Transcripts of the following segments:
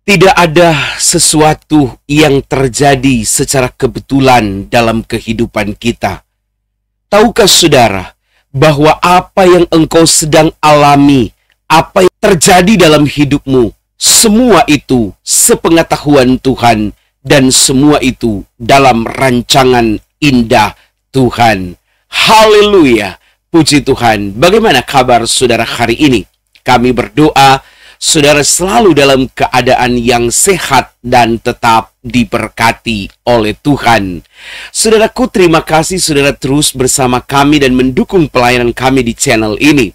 Tidak ada sesuatu yang terjadi secara kebetulan dalam kehidupan kita. Tahukah saudara bahwa apa yang engkau sedang alami, apa yang terjadi dalam hidupmu, semua itu sepengetahuan Tuhan dan semua itu dalam rancangan indah Tuhan. Haleluya, puji Tuhan. Bagaimana kabar saudara hari ini? Kami berdoa saudara selalu dalam keadaan yang sehat dan tetap diberkati oleh Tuhan. Saudaraku, terima kasih saudara terus bersama kami dan mendukung pelayanan kami di channel ini.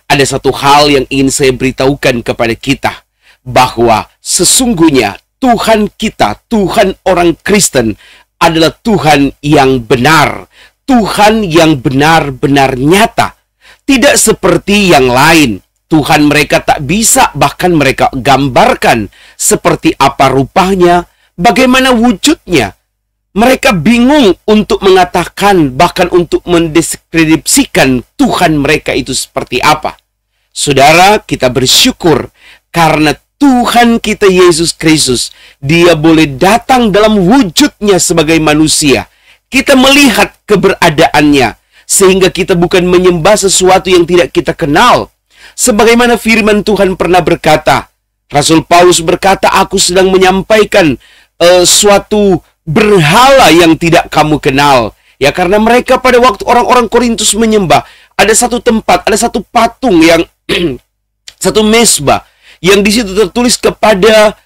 Ada satu hal yang ingin saya beritahukan kepada kita, bahwa sesungguhnya Tuhan kita, Tuhan orang Kristen, adalah Tuhan yang benar. Tuhan yang benar-benar nyata. Tidak seperti yang lain. Tuhan mereka tak bisa bahkan mereka gambarkan seperti apa rupanya, bagaimana wujudnya. Mereka bingung untuk mengatakan, bahkan untuk mendeskripsikan Tuhan mereka itu seperti apa. Saudara, kita bersyukur karena Tuhan kita Yesus Kristus, Dia boleh datang dalam wujudnya sebagai manusia. Kita melihat keberadaannya, sehingga kita bukan menyembah sesuatu yang tidak kita kenal. Sebagaimana firman Tuhan pernah berkata, Rasul Paulus berkata, aku sedang menyampaikan suatu berhala yang tidak kamu kenal. Ya, karena mereka pada waktu orang-orang Korintus menyembah, ada satu tempat, ada satu patung yang satu mesbah yang di situ tertulis kepada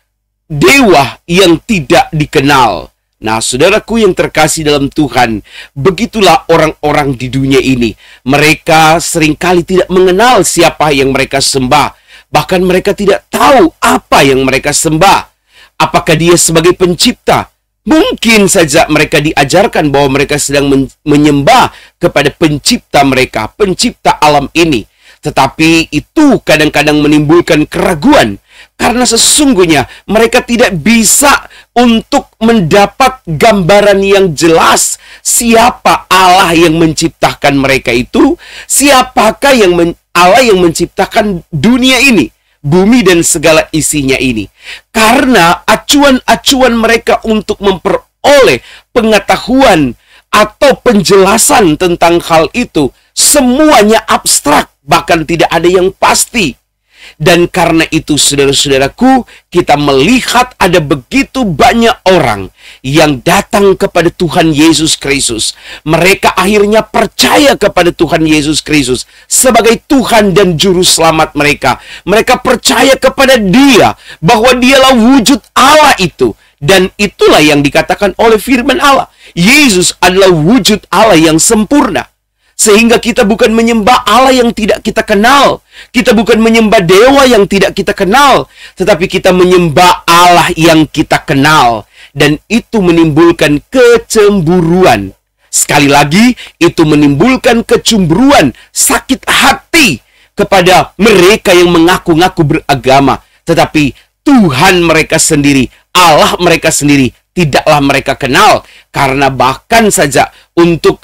dewa yang tidak dikenal. Nah, saudaraku yang terkasih dalam Tuhan, begitulah orang-orang di dunia ini. Mereka seringkali tidak mengenal siapa yang mereka sembah. Bahkan mereka tidak tahu apa yang mereka sembah. Apakah Dia sebagai pencipta? Mungkin saja mereka diajarkan bahwa mereka sedang menyembah kepada pencipta mereka, pencipta alam ini. Tetapi itu kadang-kadang menimbulkan keraguan. Karena sesungguhnya mereka tidak bisa untuk mendapat gambaran yang jelas siapa Allah yang menciptakan mereka itu, siapakah Allah yang menciptakan dunia ini, bumi dan segala isinya ini. Karena acuan-acuan mereka untuk memperoleh pengetahuan atau penjelasan tentang hal itu semuanya abstrak, bahkan tidak ada yang pasti. Dan karena itu saudara-saudaraku, kita melihat ada begitu banyak orang yang datang kepada Tuhan Yesus Kristus. Mereka akhirnya percaya kepada Tuhan Yesus Kristus sebagai Tuhan dan Juru Selamat mereka. Mereka percaya kepada Dia, bahwa Dialah wujud Allah itu. Dan itulah yang dikatakan oleh firman Allah. Yesus adalah wujud Allah yang sempurna. Sehingga kita bukan menyembah Allah yang tidak kita kenal. Kita bukan menyembah dewa yang tidak kita kenal. Tetapi kita menyembah Allah yang kita kenal. Dan itu menimbulkan kecemburuan. Sekali lagi, itu menimbulkan kecemburuan, sakit hati kepada mereka yang mengaku-ngaku beragama. Tetapi Tuhan mereka sendiri, Allah mereka sendiri, tidaklah mereka kenal. Karena bahkan saja untuk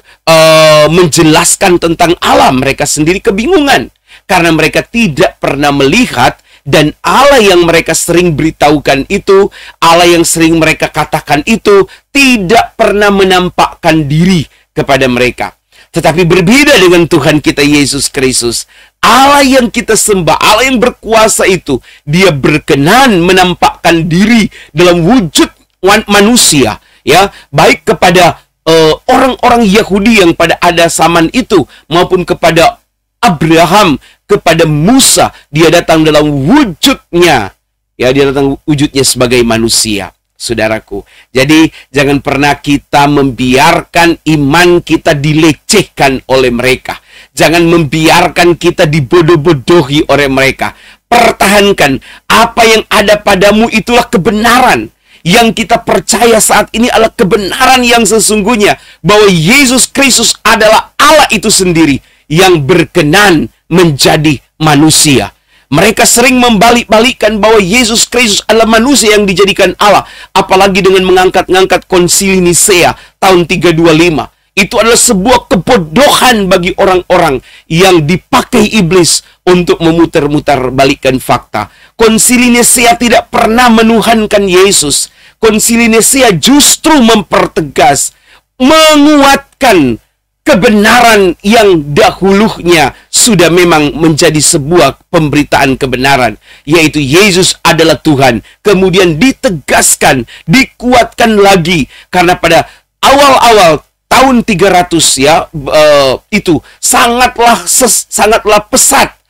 menjelaskan tentang Allah, mereka sendiri kebingungan. Karena mereka tidak pernah melihat, dan Allah yang mereka sering beritahukan itu, Allah yang sering mereka katakan itu, tidak pernah menampakkan diri kepada mereka. Tetapi berbeda dengan Tuhan kita Yesus Kristus. Allah yang kita sembah, Allah yang berkuasa itu, Dia berkenan menampakkan diri dalam wujud manusia, ya, baik kepada orang-orang Yahudi yang pada ada zaman itu, maupun kepada Abraham, kepada Musa. Dia datang dalam wujudnya, ya, dia datang wujudnya sebagai manusia, saudaraku. Jadi jangan pernah kita membiarkan iman kita dilecehkan oleh mereka. Jangan membiarkan kita dibodoh-bodohi oleh mereka. Pertahankan apa yang ada padamu, itulah kebenaran. Yang kita percaya saat ini adalah kebenaran yang sesungguhnya, bahwa Yesus Kristus adalah Allah itu sendiri yang berkenan menjadi manusia. Mereka sering membalik-balikkan bahwa Yesus Kristus adalah manusia yang dijadikan Allah. Apalagi dengan mengangkat-ngangkat konsili Nisea tahun 325. Itu adalah sebuah kebodohan bagi orang-orang yang dipakai iblis untuk memutar-mutar balikan fakta. Konsili Nisea tidak pernah menuhankan Yesus. Konsili Nisea justru mempertegas, menguatkan kebenaran yang dahulunya sudah memang menjadi sebuah pemberitaan kebenaran, yaitu Yesus adalah Tuhan. Kemudian ditegaskan, dikuatkan lagi, karena pada awal-awal tahun 300 ya, itu sangatlah pesat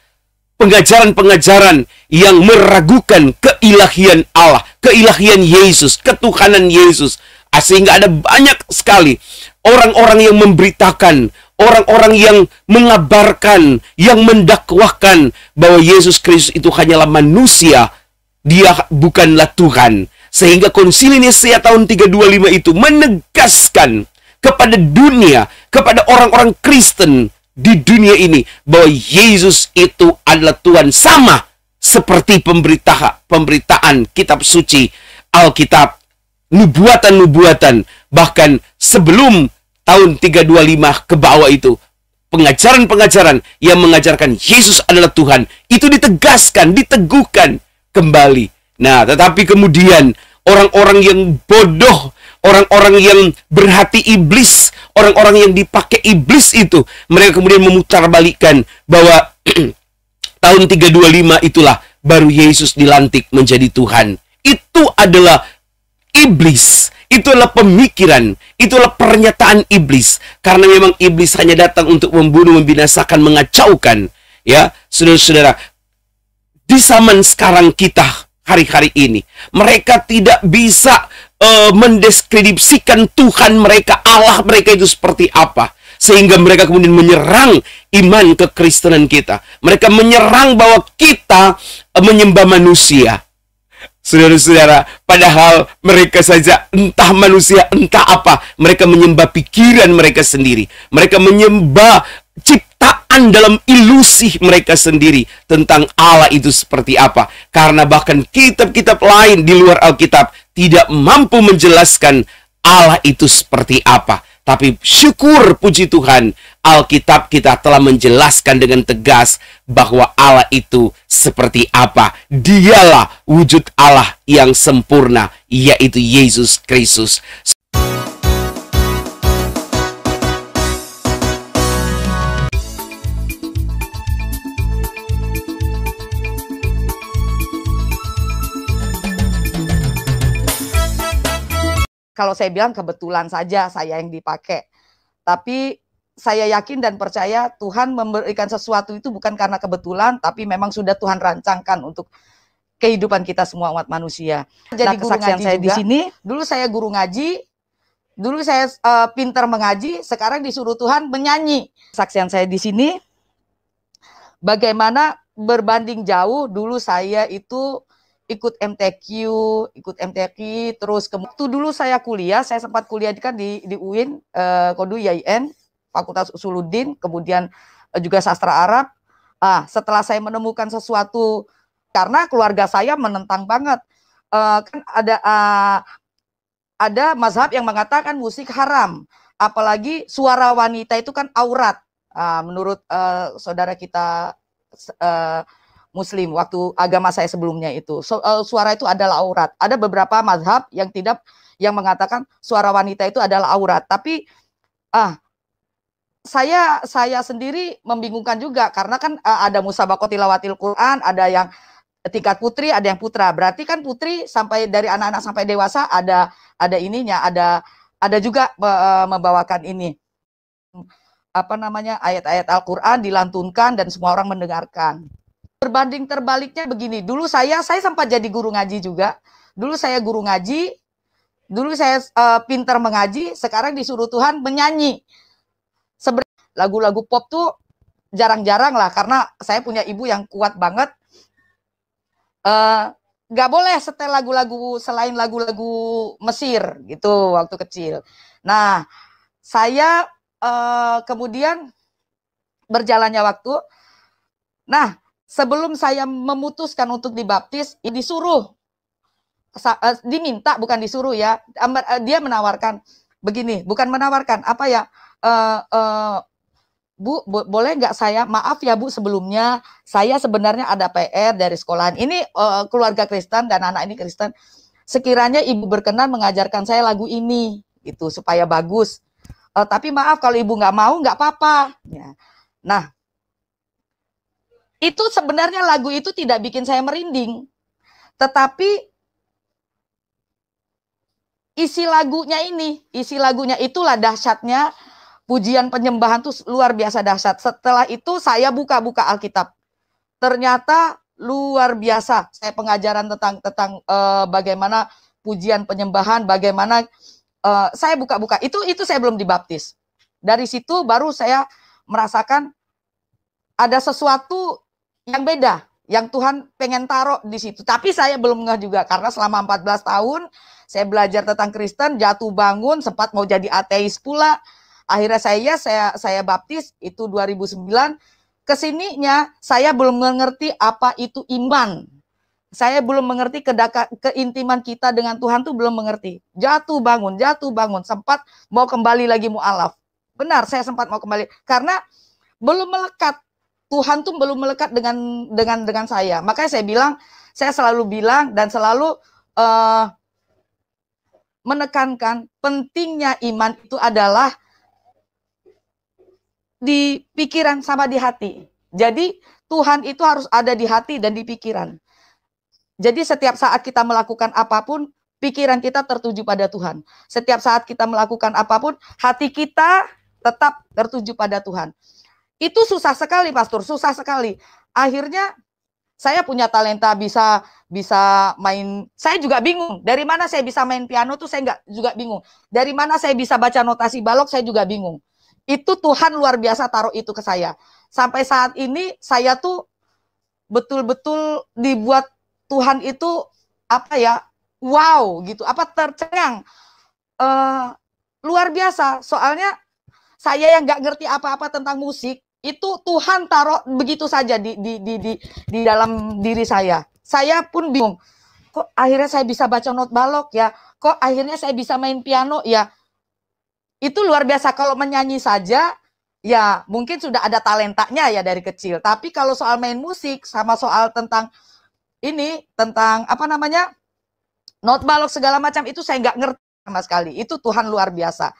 pengajaran-pengajaran yang meragukan keilahian Allah, keilahian Yesus, ketuhanan Yesus. Sehingga ada banyak sekali orang-orang yang memberitakan, orang-orang yang mengabarkan, yang mendakwahkan bahwa Yesus Kristus itu hanyalah manusia, dia bukanlah Tuhan. Sehingga Konsili Nisea tahun 325 itu menegaskan kepada dunia, kepada orang-orang Kristen di dunia ini, bahwa Yesus itu adalah Tuhan, sama seperti pemberitaan kitab suci Alkitab, nubuatan-nubuatan, bahkan sebelum tahun 325 ke bawah itu, pengajaran-pengajaran yang mengajarkan Yesus adalah Tuhan, itu ditegaskan, diteguhkan kembali. Nah, tetapi kemudian orang-orang yang bodoh, orang-orang yang berhati iblis, orang-orang yang dipakai iblis itu, mereka kemudian memutarbalikkan bahwa tahun 325 itulah baru Yesus dilantik menjadi Tuhan. Itu adalah iblis, itulah pemikiran, itulah pernyataan iblis. Karena memang iblis hanya datang untuk membunuh, membinasakan, mengacaukan. Ya, saudara-saudara, di zaman sekarang kita hari-hari ini, mereka tidak bisa mendeskripsikan Tuhan mereka, Allah mereka itu seperti apa, sehingga mereka kemudian menyerang iman kekristenan kita. Mereka menyerang bahwa kita menyembah manusia. Saudara-saudara, padahal mereka saja entah manusia, entah apa, mereka menyembah pikiran mereka sendiri. Mereka menyembah ciptaan dalam ilusi mereka sendiri tentang Allah itu seperti apa. Karena bahkan kitab-kitab lain di luar Alkitab tidak mampu menjelaskan Allah itu seperti apa. Tapi syukur, puji Tuhan, Alkitab kita telah menjelaskan dengan tegas bahwa Allah itu seperti apa. Dialah wujud Allah yang sempurna, yaitu Yesus Kristus. Kalau saya bilang kebetulan saja saya yang dipakai. Tapi saya yakin dan percaya Tuhan memberikan sesuatu itu bukan karena kebetulan, tapi memang sudah Tuhan rancangkan untuk kehidupan kita semua umat manusia. Jadi guru ngaji saya juga. Di sini, dulu saya guru ngaji, dulu saya pintar mengaji, sekarang disuruh Tuhan menyanyi. Kesaksian saya di sini, bagaimana berbanding jauh, dulu saya itu ikut MTQ, terus waktu dulu saya kuliah, saya sempat kuliah kan di UIN, Kodu IAIN, Fakultas Usuluddin, kemudian juga sastra Arab. Setelah saya menemukan sesuatu, karena keluarga saya menentang banget, kan ada mazhab yang mengatakan musik haram, apalagi suara wanita itu kan aurat, menurut saudara kita Muslim, waktu agama saya sebelumnya itu suara itu adalah aurat. Ada beberapa mazhab yang mengatakan suara wanita itu adalah aurat. Tapi saya sendiri membingungkan juga, karena kan ada musabaqah tilawatil Quran, ada yang tingkat putri, ada yang putra. Berarti kan putri sampai dari anak-anak sampai dewasa ada ininya, ada juga membawakan ini, apa namanya, ayat-ayat Al-Qur'an dilantunkan dan semua orang mendengarkan. Berbanding terbaliknya begini, dulu saya sempat jadi guru ngaji juga. Dulu saya guru ngaji, dulu saya pintar mengaji, sekarang disuruh Tuhan menyanyi. Lagu-lagu pop tuh jarang-jarang lah, karena saya punya ibu yang kuat banget. Nggak boleh setel lagu-lagu selain lagu-lagu Mesir gitu waktu kecil. Nah, saya kemudian berjalannya waktu, nah, sebelum saya memutuskan untuk dibaptis, disuruh, diminta, bukan disuruh ya, dia menawarkan begini, bukan menawarkan, apa ya, Bu, boleh nggak saya, maaf ya Bu sebelumnya, saya sebenarnya ada PR dari sekolahan. Ini keluarga Kristen dan anak ini Kristen. Sekiranya Ibu berkenan mengajarkan saya lagu ini, gitu, supaya bagus. Tapi maaf kalau Ibu nggak mau, nggak apa-apa. Ya. Nah, itu sebenarnya lagu itu tidak bikin saya merinding. Tetapi isi lagunya itulah dahsyatnya pujian penyembahan tuh luar biasa dahsyat. Setelah itu saya buka-buka Alkitab. Ternyata luar biasa. Saya pengajaran tentang bagaimana pujian penyembahan, bagaimana saya buka-buka. Itu saya belum dibaptis. Dari situ baru saya merasakan ada sesuatu yang beda, yang Tuhan pengen taruh di situ. Tapi saya belum ngeh juga, karena selama 14 tahun saya belajar tentang Kristen, jatuh bangun, sempat mau jadi ateis pula. Akhirnya saya baptis, itu 2009. Kesininya saya belum mengerti apa itu iman. Saya belum mengerti keintiman kita dengan Tuhan tuh belum mengerti. Jatuh bangun, sempat mau kembali lagi mu'alaf. Benar, saya sempat mau kembali. Karena belum melekat. Tuhan tuh belum melekat dengan saya. Makanya saya selalu bilang dan selalu menekankan pentingnya iman itu adalah di pikiran sama di hati. Jadi Tuhan itu harus ada di hati dan di pikiran. Jadi setiap saat kita melakukan apapun, pikiran kita tertuju pada Tuhan. Setiap saat kita melakukan apapun, hati kita tetap tertuju pada Tuhan. Itu susah sekali, Pastor, susah sekali. Akhirnya saya punya talenta bisa main. Saya juga bingung. Dari mana saya bisa main piano tuh saya juga bingung. Dari mana saya bisa baca notasi balok saya juga bingung. Itu Tuhan luar biasa taruh itu ke saya. Sampai saat ini saya tuh betul-betul dibuat Tuhan itu apa ya? Wow gitu. Apa tercengang. Luar biasa. Soalnya saya yang nggak ngerti apa-apa tentang musik, itu Tuhan taruh begitu saja di dalam diri saya. Saya pun bingung. Kok akhirnya saya bisa baca not balok ya? Kok akhirnya saya bisa main piano ya? Itu luar biasa. Kalau menyanyi saja, ya mungkin sudah ada talentanya ya dari kecil. Tapi kalau soal main musik, sama soal tentang apa namanya, not balok segala macam, itu saya nggak ngerti sama sekali. Itu Tuhan luar biasa.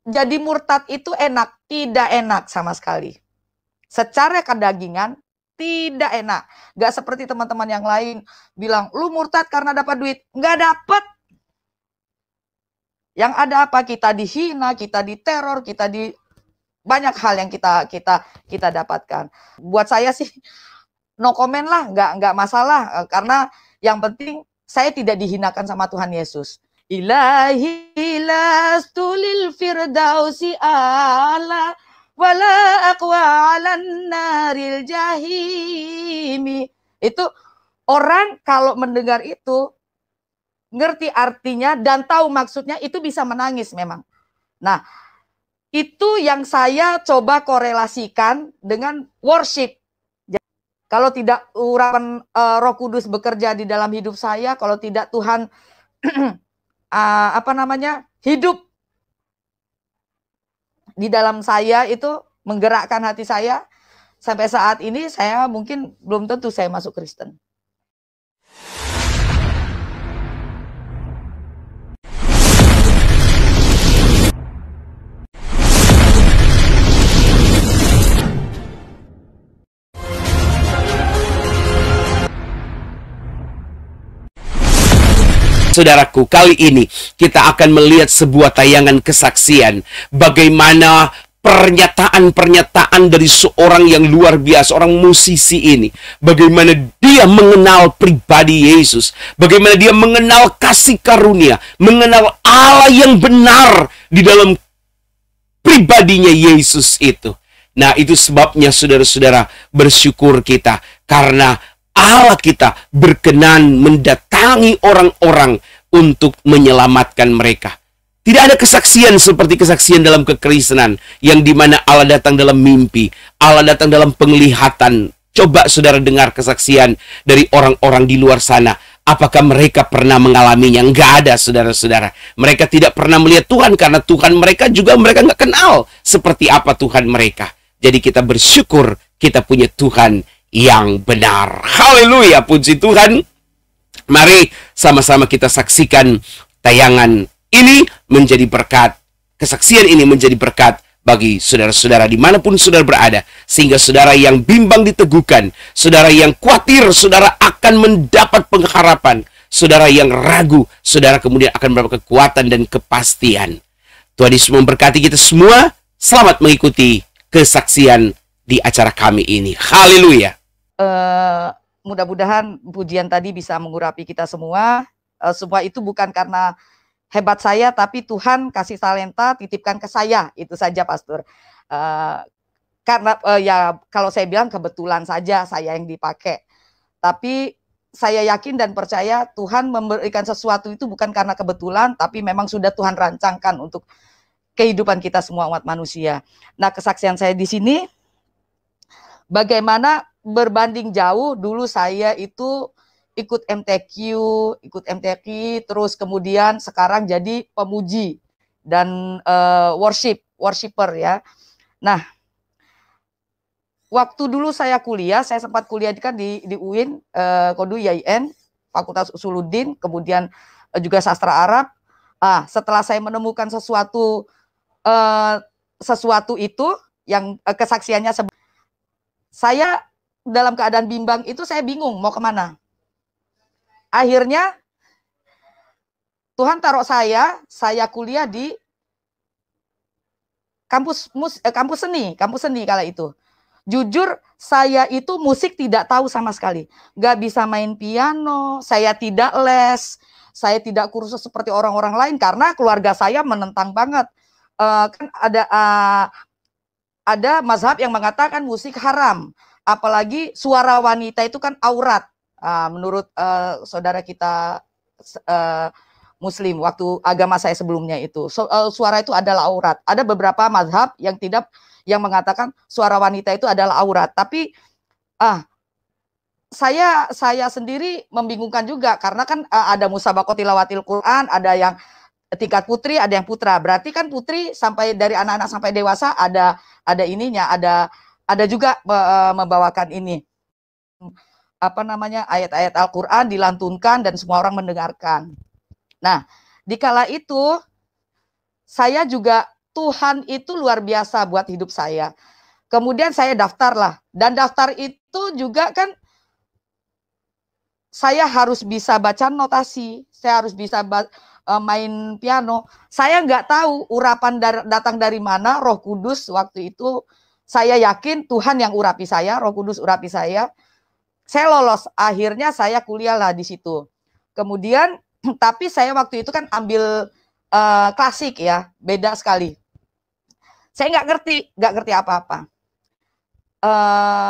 Jadi murtad itu enak? Tidak enak sama sekali. Secara kedagingan tidak enak. Gak seperti teman-teman yang lain bilang, lu murtad karena dapat duit. Gak dapat. Yang ada apa? Kita dihina, kita diteror, kita di banyak hal yang kita dapatkan. Buat saya sih no comment lah, nggak masalah. Karena yang penting saya tidak dihinakan sama Tuhan Yesus. Ilahi lastulil firdausi ala wala aqwa 'alan naril jahimi. Itu orang kalau mendengar itu ngerti artinya dan tahu maksudnya, itu bisa menangis memang. Nah, itu yang saya coba korelasikan dengan worship. Kalau tidak urapan Roh Kudus bekerja di dalam hidup saya, kalau tidak Tuhan hidup di dalam saya, itu menggerakkan hati saya, sampai saat ini saya mungkin belum tentu saya masuk Kristen. Saudaraku, kali ini kita akan melihat sebuah tayangan kesaksian bagaimana pernyataan-pernyataan dari seorang yang luar biasa, seorang musisi ini. Bagaimana dia mengenal pribadi Yesus, bagaimana dia mengenal kasih karunia, mengenal Allah yang benar di dalam pribadinya Yesus itu. Nah, itu sebabnya saudara-saudara, bersyukur kita karena Allah kita berkenan mendatangi orang-orang untuk menyelamatkan mereka. Tidak ada kesaksian seperti kesaksian dalam kekristenan, yang dimana Allah datang dalam mimpi, Allah datang dalam penglihatan. Coba saudara dengar kesaksian dari orang-orang di luar sana. Apakah mereka pernah mengalaminya? Enggak ada, saudara-saudara. Mereka tidak pernah melihat Tuhan, karena Tuhan mereka juga mereka nggak kenal seperti apa Tuhan mereka. Jadi kita bersyukur kita punya Tuhan yang benar. Haleluya, puji Tuhan. Mari sama-sama kita saksikan tayangan ini menjadi berkat. Kesaksian ini menjadi berkat bagi saudara-saudara dimanapun saudara berada. Sehingga saudara yang bimbang diteguhkan, saudara yang khawatir, saudara akan mendapat pengharapan. Saudara yang ragu, saudara kemudian akan mendapat kekuatan dan kepastian. Tuhan Yesus memberkati kita semua. Selamat mengikuti kesaksian di acara kami ini. Haleluya. Mudah-mudahan pujian tadi bisa mengurapi kita semua. Semua itu bukan karena hebat saya, tapi Tuhan kasih talenta, titipkan ke saya. Itu saja, Pastor. Karena ya kalau saya bilang kebetulan saja saya yang dipakai. Tapi saya yakin dan percaya Tuhan memberikan sesuatu itu bukan karena kebetulan, tapi memang sudah Tuhan rancangkan untuk kehidupan kita semua umat manusia. Nah, kesaksian saya di sini, bagaimana berbanding jauh, dulu saya itu ikut MTQ, terus kemudian sekarang jadi pemuji dan worshiper ya. Nah, waktu dulu saya kuliah, saya sempat kuliah kan di UIN, Kodu YIN, Fakultas Usuluddin, kemudian juga sastra Arab. Setelah saya menemukan sesuatu itu yang kesaksiannya, saya dalam keadaan bimbang itu saya bingung mau kemana. Akhirnya Tuhan taruh saya kuliah di kampus seni kala itu. Jujur saya itu musik tidak tahu sama sekali, nggak bisa main piano, saya tidak les, saya tidak kursus seperti orang-orang lain karena keluarga saya menentang banget. Kan ada mazhab yang mengatakan musik haram, apalagi suara wanita itu kan aurat. Menurut saudara kita Muslim, waktu agama saya sebelumnya itu suara itu adalah aurat. Ada beberapa mazhab yang mengatakan suara wanita itu adalah aurat. Tapi saya sendiri membingungkan juga karena kan ada musabaqah tilawatil Quran, ada yang tingkat putri, ada yang putra. Berarti kan putri sampai dari anak-anak sampai dewasa ada ininya, ada juga membawakan ini ayat-ayat Al-Qur'an dilantunkan dan semua orang mendengarkan. Nah, dikala itu saya juga Tuhan itu luar biasa buat hidup saya. Kemudian saya daftar lah, dan daftar itu juga kan saya harus bisa baca notasi, saya harus bisa main piano. Saya nggak tahu urapan datang dari mana, Roh Kudus waktu itu. Saya yakin Tuhan yang urapi saya, Roh Kudus urapi saya. Saya lolos, akhirnya saya kuliah lah di situ. Kemudian, tapi saya waktu itu kan ambil klasik ya, beda sekali. Saya nggak ngerti apa-apa.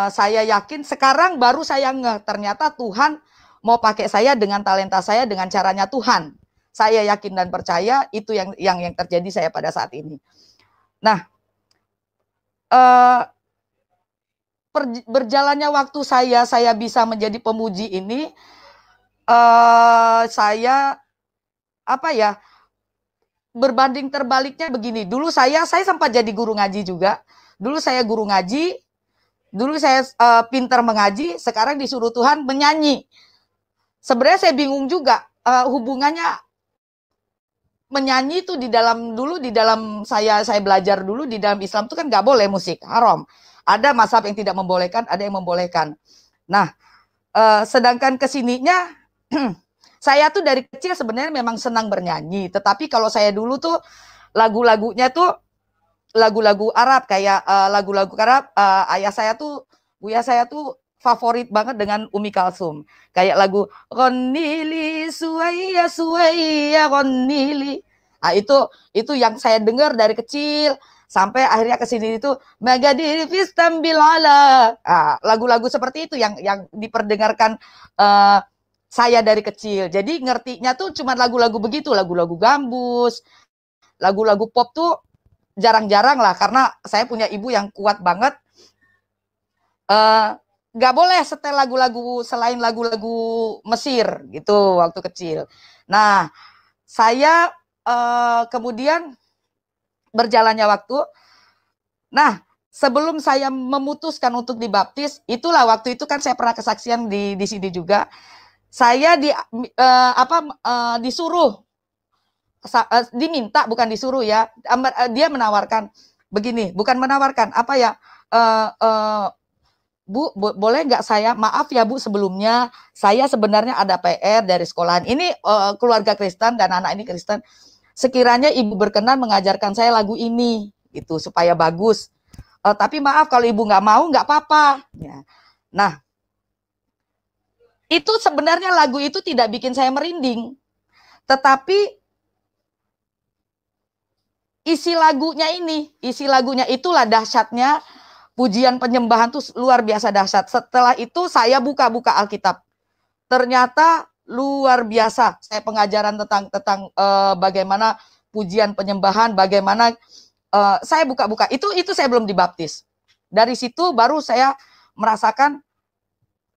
Saya yakin sekarang baru saya ternyata Tuhan mau pakai saya dengan talenta saya, dengan caranya Tuhan. Saya yakin dan percaya itu yang terjadi saya pada saat ini. Nah, berjalannya waktu saya bisa menjadi pemuji ini, saya berbanding terbaliknya begini. Dulu saya sempat jadi guru ngaji juga. Dulu saya guru ngaji, dulu saya pintar mengaji, sekarang disuruh Tuhan menyanyi. Sebenarnya saya bingung juga hubungannya menyanyi itu di dalam saya belajar dulu di dalam Islam itu kan nggak boleh musik, haram. Ada mazhab yang tidak membolehkan, ada yang membolehkan. Nah, sedangkan kesininya saya tuh dari kecil sebenarnya memang senang bernyanyi, tetapi kalau saya dulu tuh lagu-lagunya tuh lagu-lagu Arab, kayak lagu-lagu Arab, Buya saya tuh favorit banget dengan Umi Kalsum. Kayak lagu Ghannili Suwaiya Suwaiya Ghannili. Nah, itu yang saya dengar dari kecil sampai akhirnya ke sini itu Magadir Fistambil ala. Lagu-lagu seperti itu yang diperdengarkan saya dari kecil. Jadi ngertinya tuh cuma lagu-lagu begitu, lagu-lagu gambus, lagu-lagu pop tuh jarang-jarang lah, karena saya punya ibu yang kuat banget. Nggak boleh setel lagu-lagu selain lagu-lagu Mesir gitu waktu kecil. Nah, saya kemudian berjalannya waktu, nah sebelum saya memutuskan untuk dibaptis, itulah waktu itu kan saya pernah kesaksian di sini juga. Saya disuruh, diminta, bukan disuruh ya. Dia menawarkan begini, bukan menawarkan apa ya? Bu, boleh nggak saya, maaf ya Bu sebelumnya, saya sebenarnya ada PR dari sekolahan. Ini keluarga Kristen dan anak ini Kristen. Sekiranya Ibu berkenan mengajarkan saya lagu ini, gitu supaya bagus. Tapi maaf kalau Ibu nggak mau, nggak apa-apa. Ya. Nah, itu sebenarnya lagu itu tidak bikin saya merinding. Tetapi isi lagunya itulah dahsyatnya pujian penyembahan tuh luar biasa dahsyat. Setelah itu saya buka-buka Alkitab. Ternyata luar biasa. Saya pengajaran tentang bagaimana pujian penyembahan, bagaimana saya buka-buka. Itu saya belum dibaptis. Dari situ baru saya merasakan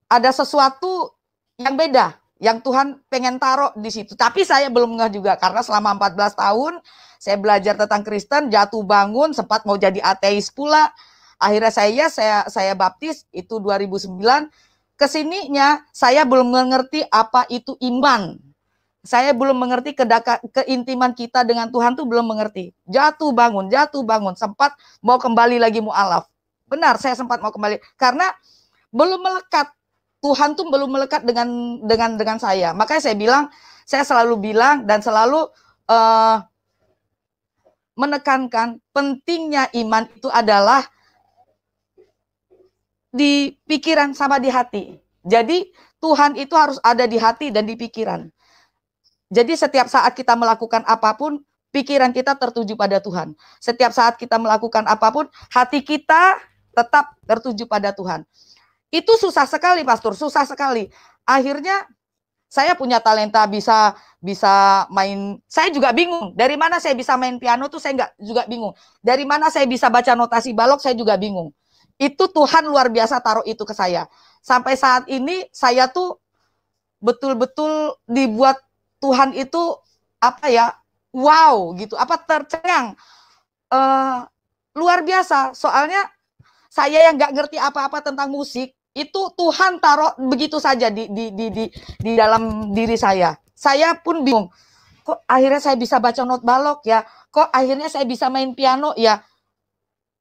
ada sesuatu yang beda, yang Tuhan pengen taruh di situ. Tapi saya belum ngeh juga, karena selama 14 tahun saya belajar tentang Kristen, jatuh bangun, sempat mau jadi ateis pula. Akhirnya saya baptis, itu 2009. Kesininya saya belum mengerti apa itu iman. Saya belum mengerti keintiman kita dengan Tuhan tuh belum mengerti. Jatuh bangun, sempat mau kembali lagi mu'alaf. Benar, saya sempat mau kembali karena belum melekat. Tuhan tuh belum melekat dengan saya. Makanya saya selalu bilang dan selalu menekankan pentingnya iman itu adalah di pikiran sama di hati. Jadi Tuhan itu harus ada di hati dan di pikiran. Jadi setiap saat kita melakukan apapun, pikiran kita tertuju pada Tuhan. Setiap saat kita melakukan apapun, hati kita tetap tertuju pada Tuhan. Itu susah sekali, Pastor, susah sekali. Akhirnya saya punya talenta bisa main. Saya juga bingung. Dari mana saya bisa main piano tuh saya juga bingung. Dari mana saya bisa baca notasi balok saya juga bingung. Itu Tuhan luar biasa taruh itu ke saya. Sampai saat ini saya tuh betul-betul dibuat Tuhan itu apa ya, wow gitu, apa tercengang, luar biasa. Soalnya saya yang nggak ngerti apa-apa tentang musik, itu Tuhan taruh begitu saja di dalam diri saya. Saya pun bingung, kok akhirnya saya bisa baca not balok ya, kok akhirnya saya bisa main piano ya.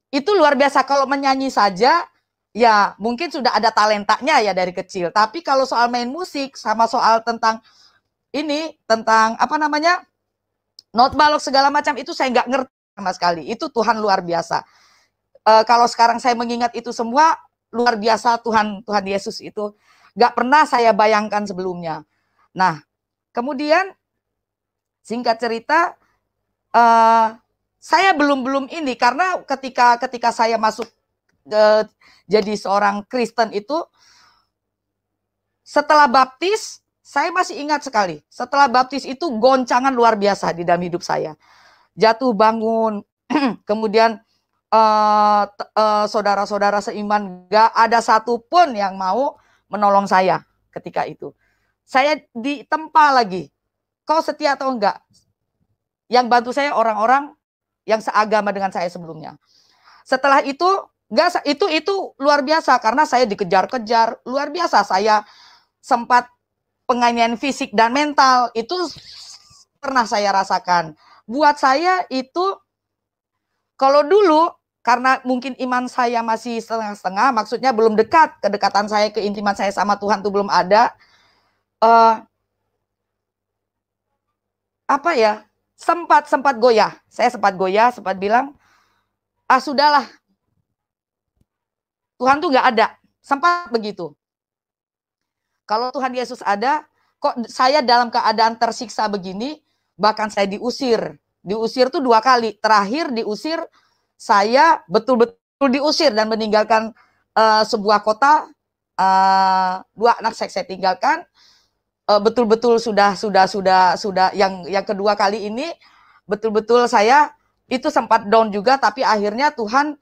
Itu luar biasa. Kalau menyanyi saja, ya mungkin sudah ada talentanya ya dari kecil. Tapi kalau soal main musik, sama soal tentang apa namanya, not balok segala macam, itu saya nggak ngerti sama sekali. Itu Tuhan luar biasa. Kalau sekarang saya mengingat itu semua, luar biasa Tuhan Yesus itu. Nggak pernah saya bayangkan sebelumnya. Nah, kemudian singkat cerita, saya belum ini, karena ketika saya masuk jadi seorang Kristen itu, setelah baptis, saya masih ingat sekali. Setelah baptis itu goncangan luar biasa di dalam hidup saya. Jatuh bangun, kemudian saudara-saudara seiman, gak ada satupun yang mau menolong saya ketika itu. Saya ditempa lagi. Kau setia atau enggak? Yang bantu saya orang-orang yang seagama dengan saya sebelumnya. Setelah itu, itu luar biasa karena saya dikejar-kejar, luar biasa. Saya sempat penganiayaan fisik dan mental, itu pernah saya rasakan. Buat saya itu, kalau dulu, karena mungkin iman saya masih setengah-setengah, maksudnya belum dekat, kedekatan saya, keintiman saya sama Tuhan itu belum ada, apa ya, sempat goyah. Saya sempat goyah, sempat bilang, sudahlah, Tuhan tuh nggak ada. Sempat begitu. Kalau Tuhan Yesus ada, kok saya dalam keadaan tersiksa begini, bahkan saya diusir. Diusir tuh 2 kali. Terakhir diusir, saya betul-betul diusir dan meninggalkan sebuah kota. 2 anak saya tinggalkan. Betul-betul sudah yang kedua kali ini, betul-betul saya itu sempat down juga, tapi akhirnya Tuhan,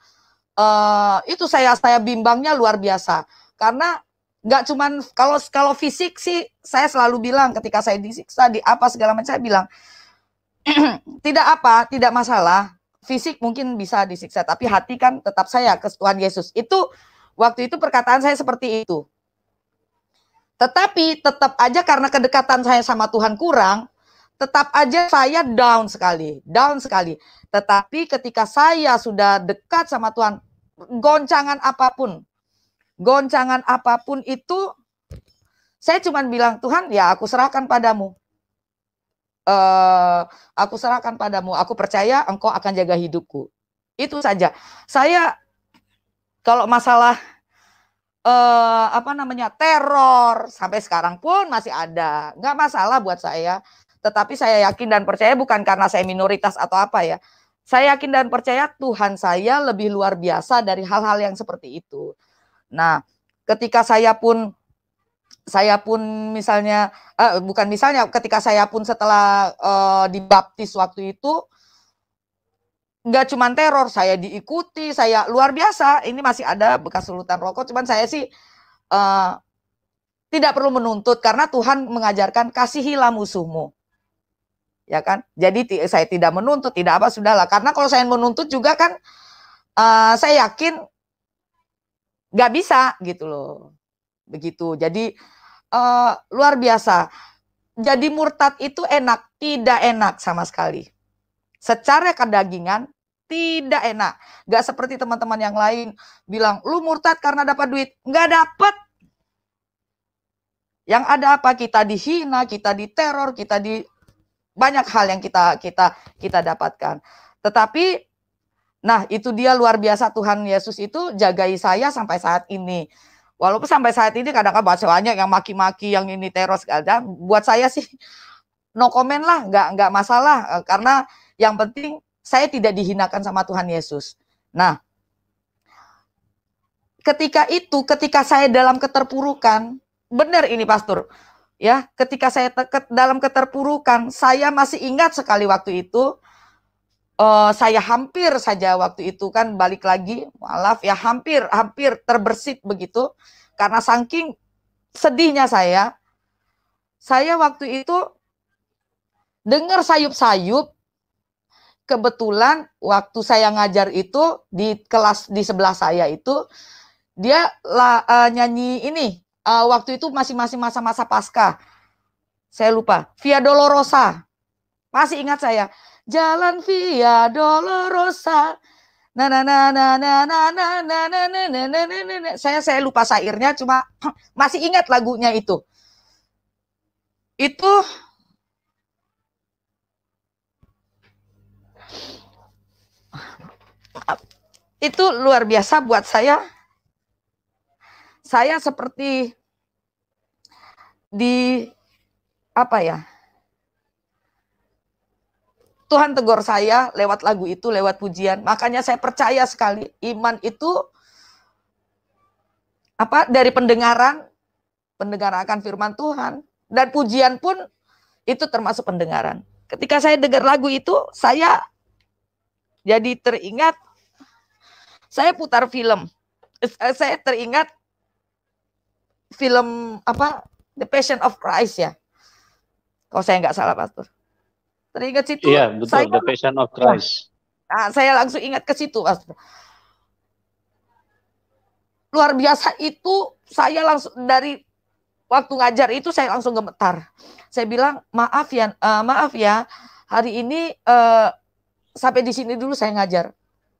itu saya bimbangnya luar biasa. Karena nggak cuman kalau fisik sih, saya selalu bilang ketika saya disiksa di apa segala macam, saya bilang tidak masalah. fisik mungkin bisa disiksa, tapi hati kan tetap saya ke Tuhan Yesus. Itu waktu itu perkataan saya seperti itu. Tetapi tetap aja karena kedekatan saya sama Tuhan kurang, tetap aja saya down sekali. Tetapi ketika saya sudah dekat sama Tuhan, goncangan apapun itu, saya cuma bilang, Tuhan ya aku serahkan padamu. Aku percaya Engkau akan jaga hidupku. Itu saja. Saya kalau masalah teror sampai sekarang pun masih ada, nggak masalah buat saya. Tetapi saya yakin dan percaya bukan karena saya minoritas atau apa ya. Saya yakin dan percaya Tuhan saya lebih luar biasa dari hal-hal yang seperti itu. Nah, ketika saya pun misalnya, ketika saya pun setelah dibaptis waktu itu, nggak cuma teror, saya diikuti, saya luar biasa. Ini masih ada bekas sulutan rokok, cuman saya sih tidak perlu menuntut karena Tuhan mengajarkan kasihilah musuhmu, ya kan? Jadi saya tidak menuntut, tidak apa, sudahlah. Karena kalau saya menuntut juga kan, saya yakin nggak bisa gitu loh, begitu. Jadi luar biasa. Jadi murtad itu enak, tidak enak sama sekali. Secara kedagingan tidak enak. Gak seperti teman-teman yang lain bilang, lu murtad karena dapat duit. Gak dapat. Yang ada apa? Kita dihina, kita diteror, kita di banyak hal yang kita dapatkan. Tetapi, nah itu dia luar biasa, Tuhan Yesus itu jagai saya sampai saat ini. Walaupun sampai saat ini kadang-kadang banyak yang maki-maki, yang ini teror segala. Buat saya sih no comment lah, nggak masalah. Karena yang penting saya tidak dihinakan sama Tuhan Yesus. Nah, ketika saya dalam keterpurukan, benar ini pastor, ya, ketika saya dalam keterpurukan, saya masih ingat sekali waktu itu, saya hampir saja waktu itu kan balik lagi, maaf ya, hampir terbersit begitu, karena saking sedihnya saya waktu itu dengar sayup-sayup. Kebetulan waktu saya ngajar itu di kelas di sebelah saya itu dia nyanyi ini, waktu itu masih masa-masa Paskah. Saya lupa, Via Dolorosa. Masih ingat saya. Jalan Via Dolorosa. Saya lupa syairnya, cuma masih ingat lagunya itu. Itu luar biasa buat saya. Saya seperti Tuhan tegur saya lewat lagu itu, lewat pujian. Makanya saya percaya sekali iman itu dari pendengaran akan firman Tuhan, dan pujian pun itu termasuk pendengaran. Ketika saya dengar lagu itu, saya jadi teringat, saya putar film. Saya teringat film The Passion of Christ ya. Kalau saya nggak salah, pastor. Teringat situ. Iya, betul, The Passion of Christ. Nah, saya langsung ingat ke situ, pastor. Luar biasa itu, saya langsung dari waktu ngajar itu saya langsung gemetar. Saya bilang, maaf ya, hari ini sampai di sini dulu saya ngajar.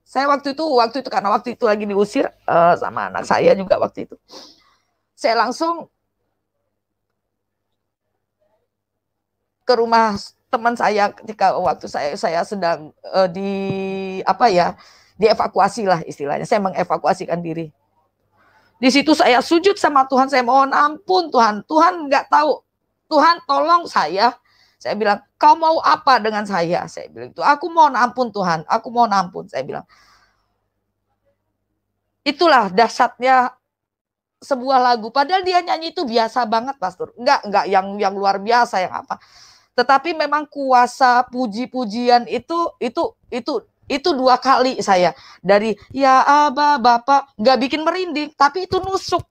Saya waktu itu karena waktu itu lagi diusir sama anak saya juga waktu itu. Saya langsung ke rumah teman saya ketika waktu saya sedang dievakuasi lah istilahnya. Saya mengevakuasikan diri. Di situ saya sujud sama Tuhan, saya mohon ampun Tuhan. Tuhan nggak tahu. Tuhan tolong saya. Saya bilang, kau mau apa dengan saya? Saya bilang itu, aku mohon ampun Tuhan, aku mohon ampun. Saya bilang, itulah dahsyatnya sebuah lagu. Padahal dia nyanyi itu biasa banget, pastor. Enggak yang luar biasa, yang apa. Tetapi memang kuasa puji-pujian itu 2 kali saya. Dari ya Aba Bapa, enggak bikin merinding, tapi itu nusuk.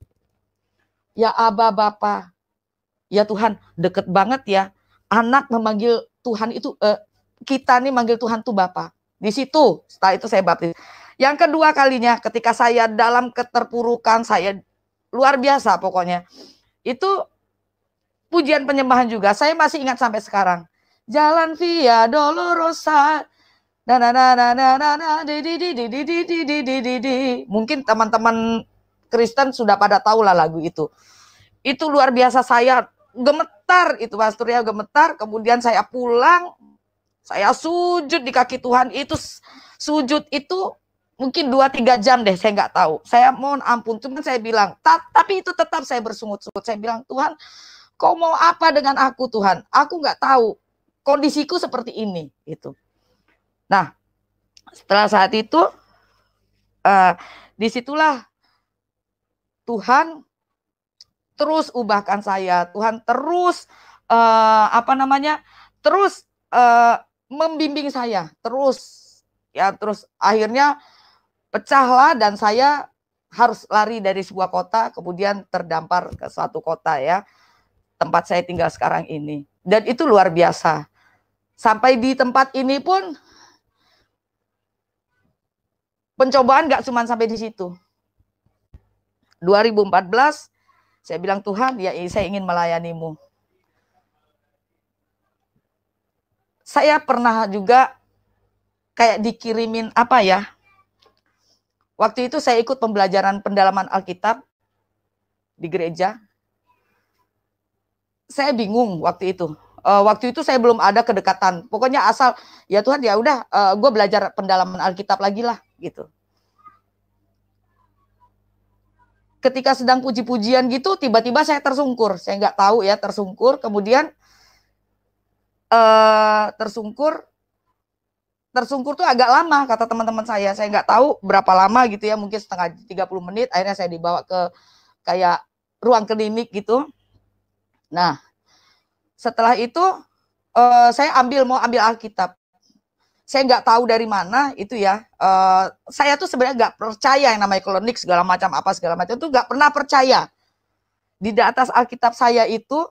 Ya Aba Bapa. Ya Tuhan, deket banget ya. Anak memanggil Tuhan itu, kita nih manggil Tuhan tuh Bapa. Di situ, setelah itu saya baptis. Yang kedua kalinya ketika saya dalam keterpurukan, saya luar biasa pokoknya. Itu pujian penyembahan juga. Saya masih ingat sampai sekarang. Jalan Via Dolorosa. Mungkin teman-teman Kristen sudah pada tahu lah lagu itu. Itu luar biasa, saya gemetar itu Pastor ya, gemetar. Kemudian saya pulang, saya sujud di kaki Tuhan. Itu sujud itu mungkin 2-3 jam deh, saya nggak tahu. Saya mohon ampun, cuman saya bilang, tapi itu tetap saya bersungut-sungut. Saya bilang, Tuhan, kau mau apa dengan aku Tuhan? Aku nggak tahu, kondisiku seperti ini. Gitu. Nah, setelah saat itu, disitulah Tuhan terus ubahkan saya. Tuhan terus terus membimbing saya, terus akhirnya pecahlah dan saya harus lari dari sebuah kota, kemudian terdampar ke suatu kota ya, tempat saya tinggal sekarang ini. Dan itu luar biasa. Sampai di tempat ini pun pencobaan gak cuma sampai di situ. 2014 saya bilang, Tuhan, ya saya ingin melayanimu. Saya pernah juga kayak dikirimin apa ya. Waktu itu saya ikut pembelajaran pendalaman Alkitab di gereja. Saya bingung waktu itu. Waktu itu saya belum ada kedekatan. Pokoknya asal, ya Tuhan, ya udah, gue belajar pendalaman Alkitab lagi lah, gitu. Ketika sedang puji-pujian gitu, tiba-tiba saya tersungkur. Saya nggak tahu ya, tersungkur. Kemudian tersungkur tuh agak lama, kata teman-teman saya. Saya nggak tahu berapa lama gitu ya, mungkin setengah 30 menit. Akhirnya saya dibawa ke kayak ruang klinik gitu. Nah, setelah itu saya mau ambil Alkitab. Saya nggak tahu dari mana itu ya. Saya tuh sebenarnya nggak percaya yang namanya klinik segala macam itu nggak pernah percaya. Di atas Alkitab saya itu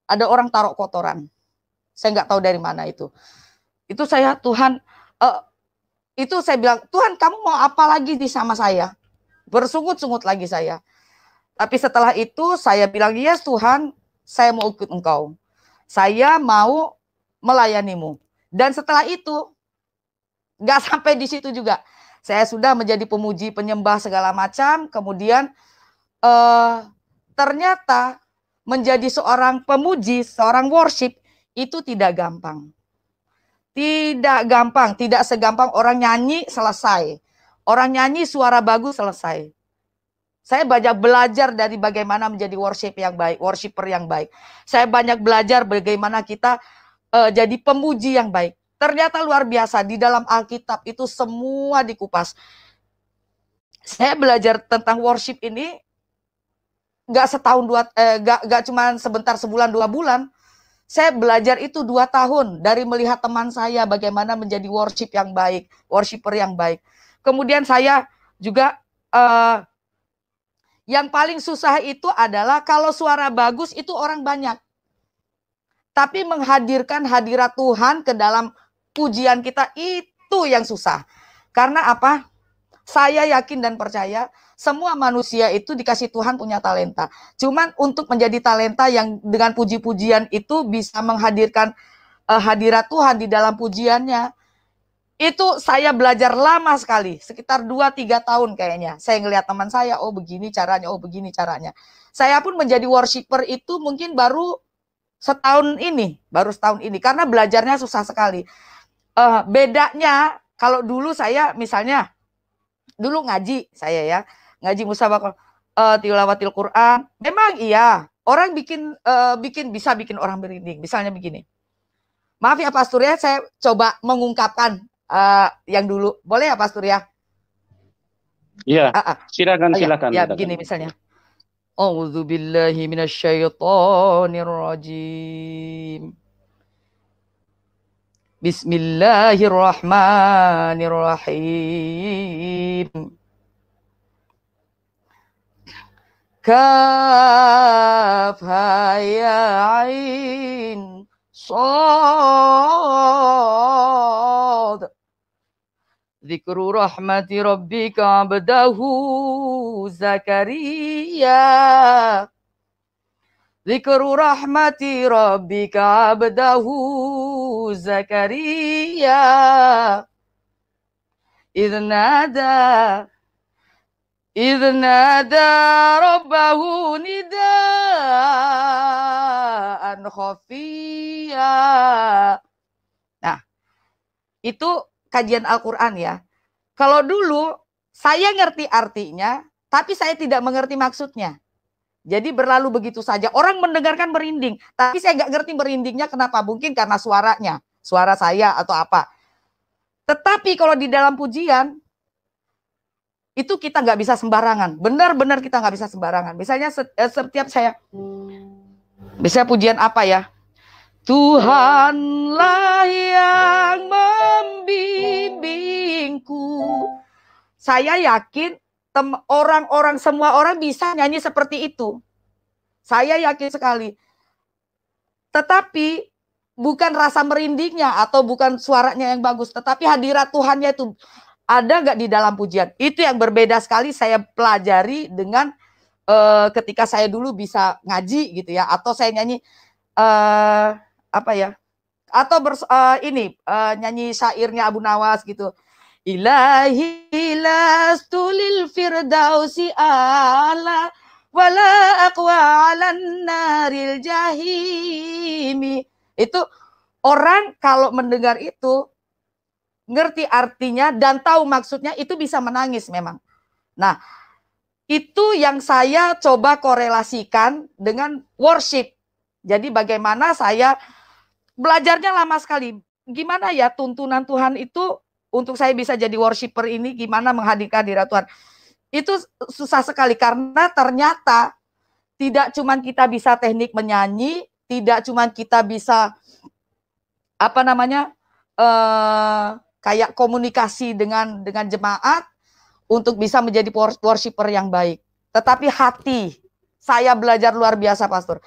ada orang taruh kotoran. Saya nggak tahu dari mana itu. Itu saya, Tuhan, itu saya bilang, Tuhan, kamu mau apa lagi di sama saya? Bersungut-sungut lagi saya. Tapi setelah itu saya bilang, yes Tuhan, saya mau ikut Engkau. Saya mau melayanimu. Dan setelah itu, nggak sampai di situ juga. Saya sudah menjadi pemuji, penyembah segala macam. Kemudian ternyata menjadi seorang pemuji, seorang worship, itu tidak gampang. Tidak gampang, tidak segampang orang nyanyi selesai. Orang nyanyi suara bagus selesai. Saya banyak belajar dari bagaimana menjadi worshiper yang baik. Saya banyak belajar bagaimana kita jadi pemuji yang baik. Ternyata luar biasa, di dalam Alkitab itu semua dikupas. Saya belajar tentang worship ini nggak setahun nggak cuma sebentar, sebulan 2 bulan. Saya belajar itu 2 tahun dari melihat teman saya bagaimana menjadi worship yang baik, worshiper yang baik. Kemudian saya juga yang paling susah itu adalah kalau suara bagus itu orang banyak. Tapi menghadirkan hadirat Tuhan ke dalam pujian kita itu yang susah. Karena apa? Saya yakin dan percaya semua manusia itu dikasih Tuhan punya talenta. Cuman untuk menjadi talenta yang dengan puji-pujian itu bisa menghadirkan hadirat Tuhan di dalam pujiannya. Itu saya belajar lama sekali, sekitar 2-3 tahun kayaknya. Saya ngelihat teman saya, oh begini caranya, oh begini caranya. Saya pun menjadi worshiper itu mungkin baru setahun ini, karena belajarnya susah sekali. Bedanya kalau dulu saya misalnya dulu ngaji saya ya, ngaji musabaqah tilawatil Quran, memang iya orang bisa bikin orang merinding. Misalnya begini, maaf ya Pastor ya, saya coba mengungkapkan yang dulu, boleh ya Pastor ya? Iya, silakan. Ya begini misalnya. A'udzubillahi minasyaitonirrajim. Bismillahirrahmanirrahim. Kaf ha ya ain sad. Zikru rahmati rabbika abdahu Zakaria. Zikru rahmati rabbika abdahu Zakaria. Idnada rabbahu nidaan khafiyya. Nah, itu kajian Al-Quran ya. Kalau dulu saya ngerti artinya, tapi saya tidak mengerti maksudnya. Jadi berlalu begitu saja. Orang mendengarkan merinding, tapi saya nggak ngerti merindingnya kenapa. Mungkin karena suaranya, suara saya atau apa. Tetapi kalau di dalam pujian, itu kita nggak bisa sembarangan. Benar-benar kita nggak bisa sembarangan. Misalnya setiap saya, bisa pujian apa ya? Tuhanlah yang membimbingku. Saya yakin semua orang bisa nyanyi seperti itu. Saya yakin sekali. Tetapi bukan rasa merindingnya atau bukan suaranya yang bagus, tetapi hadirat Tuhannya itu ada nggak di dalam pujian. Itu yang berbeda sekali saya pelajari dengan ketika saya dulu bisa ngaji gitu ya, atau saya nyanyi apa ya? Atau nyanyi syairnya Abu Nawas gitu. Ilahi lastu lil firdausi ala wala aqwa 'alan naril jahimi. Itu orang kalau mendengar itu ngerti artinya dan tahu maksudnya itu bisa menangis memang. Nah, itu yang saya coba korelasikan dengan worship. Jadi bagaimana saya belajarnya lama sekali. Gimana ya tuntunan Tuhan itu untuk saya bisa jadi worshiper ini, gimana menghadirkan hadirat Tuhan. Itu susah sekali karena ternyata tidak cuma kita bisa teknik menyanyi, tidak cuma kita bisa kayak komunikasi dengan jemaat untuk bisa menjadi worshiper yang baik. Tetapi hati, saya belajar luar biasa, Pastor.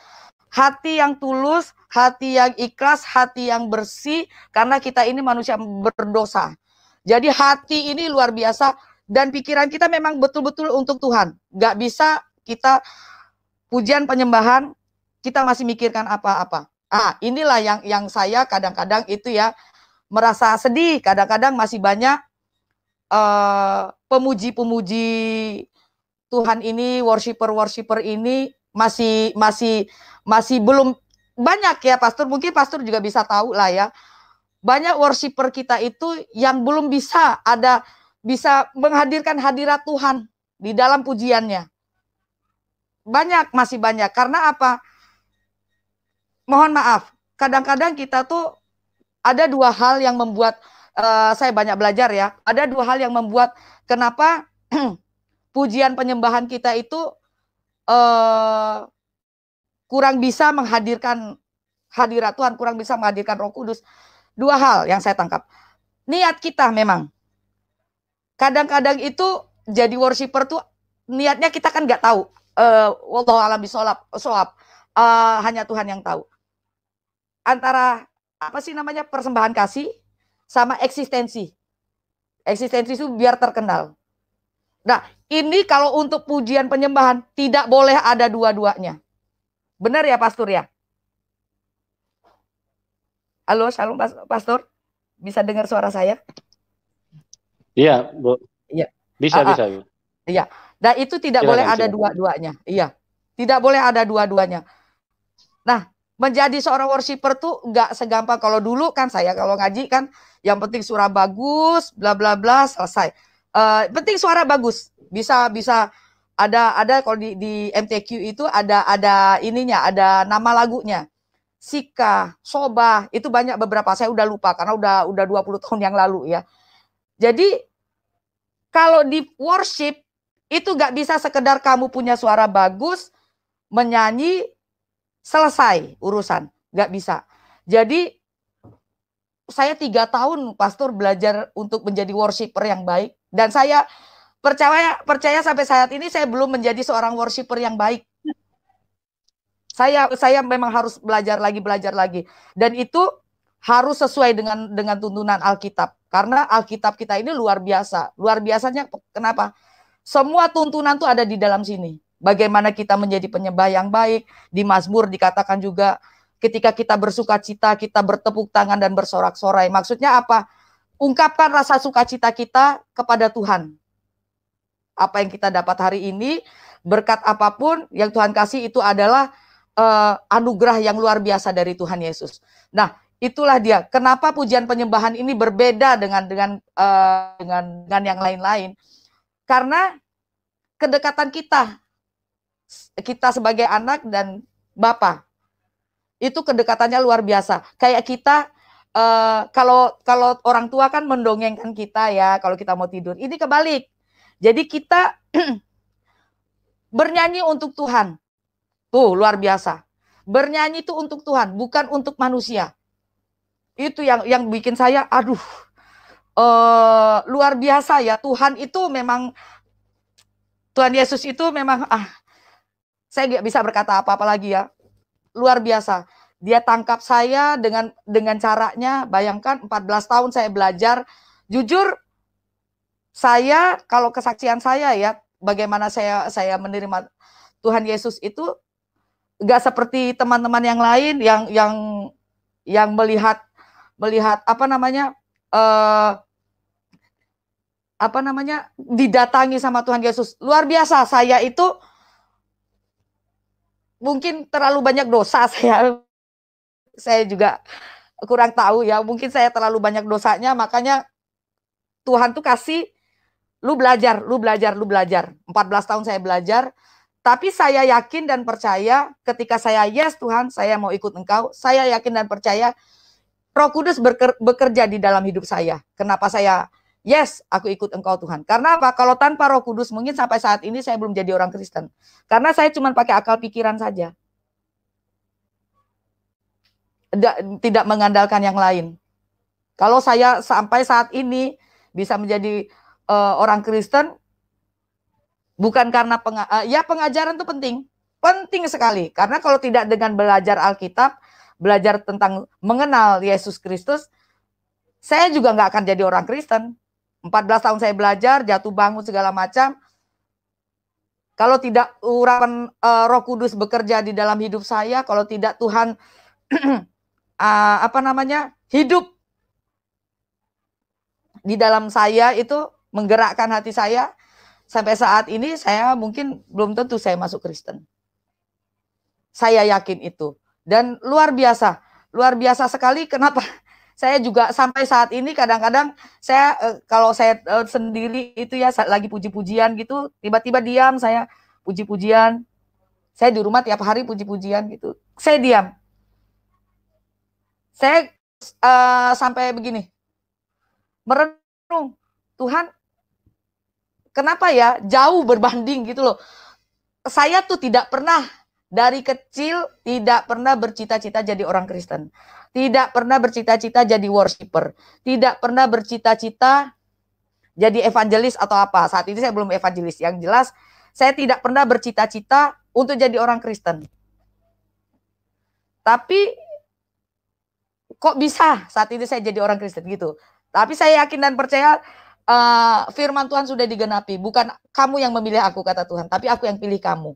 Hati yang tulus, hati yang ikhlas, hati yang bersih, karena kita ini manusia berdosa. Jadi hati ini luar biasa dan pikiran kita memang betul-betul untuk Tuhan. Gak bisa kita pujian penyembahan, kita masih mikirkan apa-apa. Inilah yang saya kadang-kadang itu ya merasa sedih. Kadang-kadang masih banyak pemuji-pemuji Tuhan ini, worshiper ini masih belum banyak ya, Pastor. Mungkin Pastor juga bisa tahu lah ya. Banyak worshiper kita itu yang belum bisa menghadirkan hadirat Tuhan di dalam pujiannya. Masih banyak. Karena apa? Mohon maaf, kadang-kadang kita tuh ada dua hal yang membuat saya banyak belajar ya. Ada dua hal yang membuat kenapa pujian penyembahan kita itu kurang bisa menghadirkan hadirat Tuhan, kurang bisa menghadirkan Roh Kudus. Dua hal yang saya tangkap. Niat kita memang. Kadang-kadang itu jadi worshiper tuh niatnya kita kan nggak tahu. Wallahu a'lam bishawab. Hanya Tuhan yang tahu. Antara persembahan kasih sama eksistensi. Eksistensi itu biar terkenal. Nah, ini kalau untuk pujian penyembahan tidak boleh ada dua-duanya. Benar ya, Pastor ya? Halo, Shalom Pastor. Bisa dengar suara saya? Iya, Bu. Iya. Bisa. Iya. Nah, itu tidak boleh ada dua-duanya. Iya. Tidak boleh ada dua-duanya. Nah, menjadi seorang worshiper tuh nggak segampang kalau dulu kan saya kalau ngaji kan yang penting suara bagus, bla bla bla, selesai. Penting suara bagus. Bisa ada kalau di MTQ itu ada ininya, ada nama lagunya. Sika, Soba, itu banyak beberapa. Saya udah lupa karena udah 20 tahun yang lalu ya. Jadi kalau di worship itu nggak bisa sekedar kamu punya suara bagus, menyanyi, selesai urusan. Nggak bisa. Jadi saya 3 tahun Pastor belajar untuk menjadi worshiper yang baik. Dan saya percaya sampai saat ini saya belum menjadi seorang worshiper yang baik. Saya memang harus belajar lagi. Dan itu harus sesuai dengan tuntunan Alkitab. Karena Alkitab kita ini luar biasa. Luar biasanya kenapa? Semua tuntunan tuh ada di dalam sini. Bagaimana kita menjadi penyembah yang baik. Di Mazmur dikatakan juga ketika kita bersuka cita, kita bertepuk tangan dan bersorak-sorai. Maksudnya apa? Ungkapkan rasa sukacita kita kepada Tuhan. Apa yang kita dapat hari ini, berkat apapun yang Tuhan kasih itu adalah anugerah yang luar biasa dari Tuhan Yesus. Nah, itulah dia. Kenapa pujian penyembahan ini berbeda dengan yang lain-lain? Karena kedekatan kita sebagai anak dan Bapa itu kedekatannya luar biasa. Kayak kita kalau orang tua kan mendongengkan kita ya kalau kita mau tidur. Ini kebalik. Jadi kita bernyanyi untuk Tuhan. Tuh luar biasa. Bernyanyi itu untuk Tuhan, bukan untuk manusia. Itu yang bikin saya, aduh, luar biasa ya. Tuhan itu memang, Tuhan Yesus itu memang, saya nggak bisa berkata apa-apa lagi ya. Luar biasa. Dia tangkap saya dengan caranya, bayangkan 14 tahun saya belajar. Jujur, saya, kalau kesaksian saya ya, bagaimana saya menerima Tuhan Yesus itu, nggak seperti teman-teman yang lain yang melihat didatangi sama Tuhan Yesus. Luar biasa, saya itu mungkin terlalu banyak dosa saya juga kurang tahu ya, mungkin saya terlalu banyak dosanya, makanya Tuhan tuh kasih lu belajar. 14 tahun saya belajar, tapi saya yakin dan percaya ketika saya yes Tuhan, saya mau ikut Engkau, saya yakin dan percaya Roh Kudus bekerja di dalam hidup saya. Kenapa saya yes, aku ikut Engkau Tuhan? Karena apa? Kalau tanpa Roh Kudus mungkin sampai saat ini saya belum jadi orang Kristen. Karena saya cuma pakai akal pikiran saja. Tidak mengandalkan yang lain. Kalau saya sampai saat ini bisa menjadi orang Kristen, bukan karena pengajaran itu penting sekali. Karena kalau tidak dengan belajar Alkitab, belajar tentang mengenal Yesus Kristus, saya juga nggak akan jadi orang Kristen. 14 tahun saya belajar, jatuh bangun segala macam. Kalau tidak urapan Roh Kudus bekerja di dalam hidup saya, kalau tidak Tuhan hidup di dalam saya itu menggerakkan hati saya, sampai saat ini saya mungkin belum tentu saya masuk Kristen. Saya yakin itu. Dan luar biasa sekali. Kenapa? Saya juga sampai saat ini kadang-kadang saya kalau saya sendiri itu ya lagi puji-pujian gitu, tiba-tiba diam, saya puji-pujian. Saya di rumah tiap hari puji-pujian gitu. Saya diam. Saya sampai begini. Merenung, Tuhan kenapa ya jauh berbanding gitu loh. Saya tuh tidak pernah dari kecil tidak pernah bercita-cita jadi orang Kristen. Tidak pernah bercita-cita jadi worshiper. Tidak pernah bercita-cita jadi evangelis atau apa. Saat ini saya belum evangelis. Yang jelas saya tidak pernah bercita-cita untuk jadi orang Kristen. Tapi kok bisa saat ini saya jadi orang Kristen gitu. Tapi saya yakin dan percaya firman Tuhan sudah digenapi. Bukan kamu yang memilih aku, kata Tuhan, tapi aku yang pilih kamu.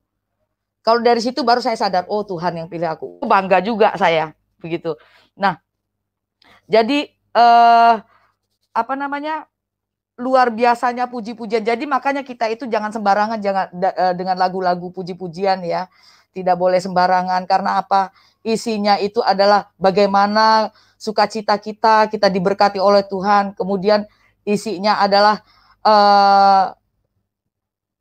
Kalau dari situ baru saya sadar, oh Tuhan yang pilih aku. Bangga juga saya, begitu. Nah, jadi luar biasanya puji-pujian. Jadi makanya kita itu jangan sembarangan dengan lagu-lagu puji-pujian ya. Tidak boleh sembarangan, karena apa? Isinya itu adalah bagaimana sukacita kita diberkati oleh Tuhan. Kemudian isinya adalah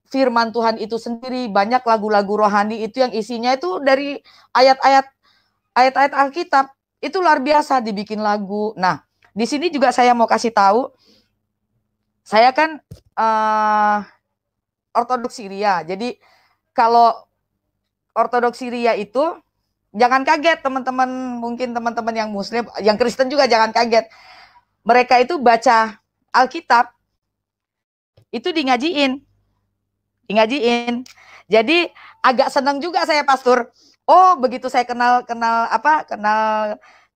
firman Tuhan itu sendiri. Banyak lagu-lagu rohani itu yang isinya itu dari ayat-ayat Alkitab. Itu luar biasa dibikin lagu. Nah, di sini juga saya mau kasih tahu, saya kan Ortodoks Syria. Jadi kalau Ortodoks Syria itu jangan kaget teman-teman, mungkin teman-teman yang Muslim, yang Kristen juga jangan kaget. Mereka itu baca Alkitab itu ngajiin. Jadi agak senang juga saya, pastor. Oh, begitu saya kenal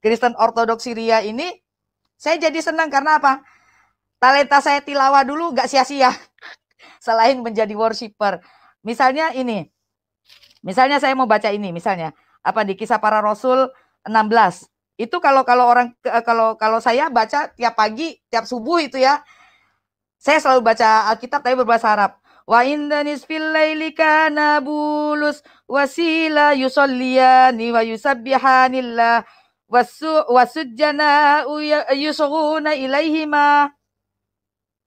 Kristen Ortodoks Syria ini, saya jadi senang karena apa? talenta saya tilawah dulu nggak sia-sia. Selain menjadi worshiper. Misalnya ini. Misalnya saya mau baca ini, misalnya apa di Kisah Para Rasul 16. Itu kalau kalau saya baca tiap pagi, tiap subuh itu ya. Saya selalu baca Alkitab tapi berbahasa Arab. Wa indanis fil laili kana bulus wasila yusalliyani wa yusabbihanillah wasujjana yusghuna ilaihima.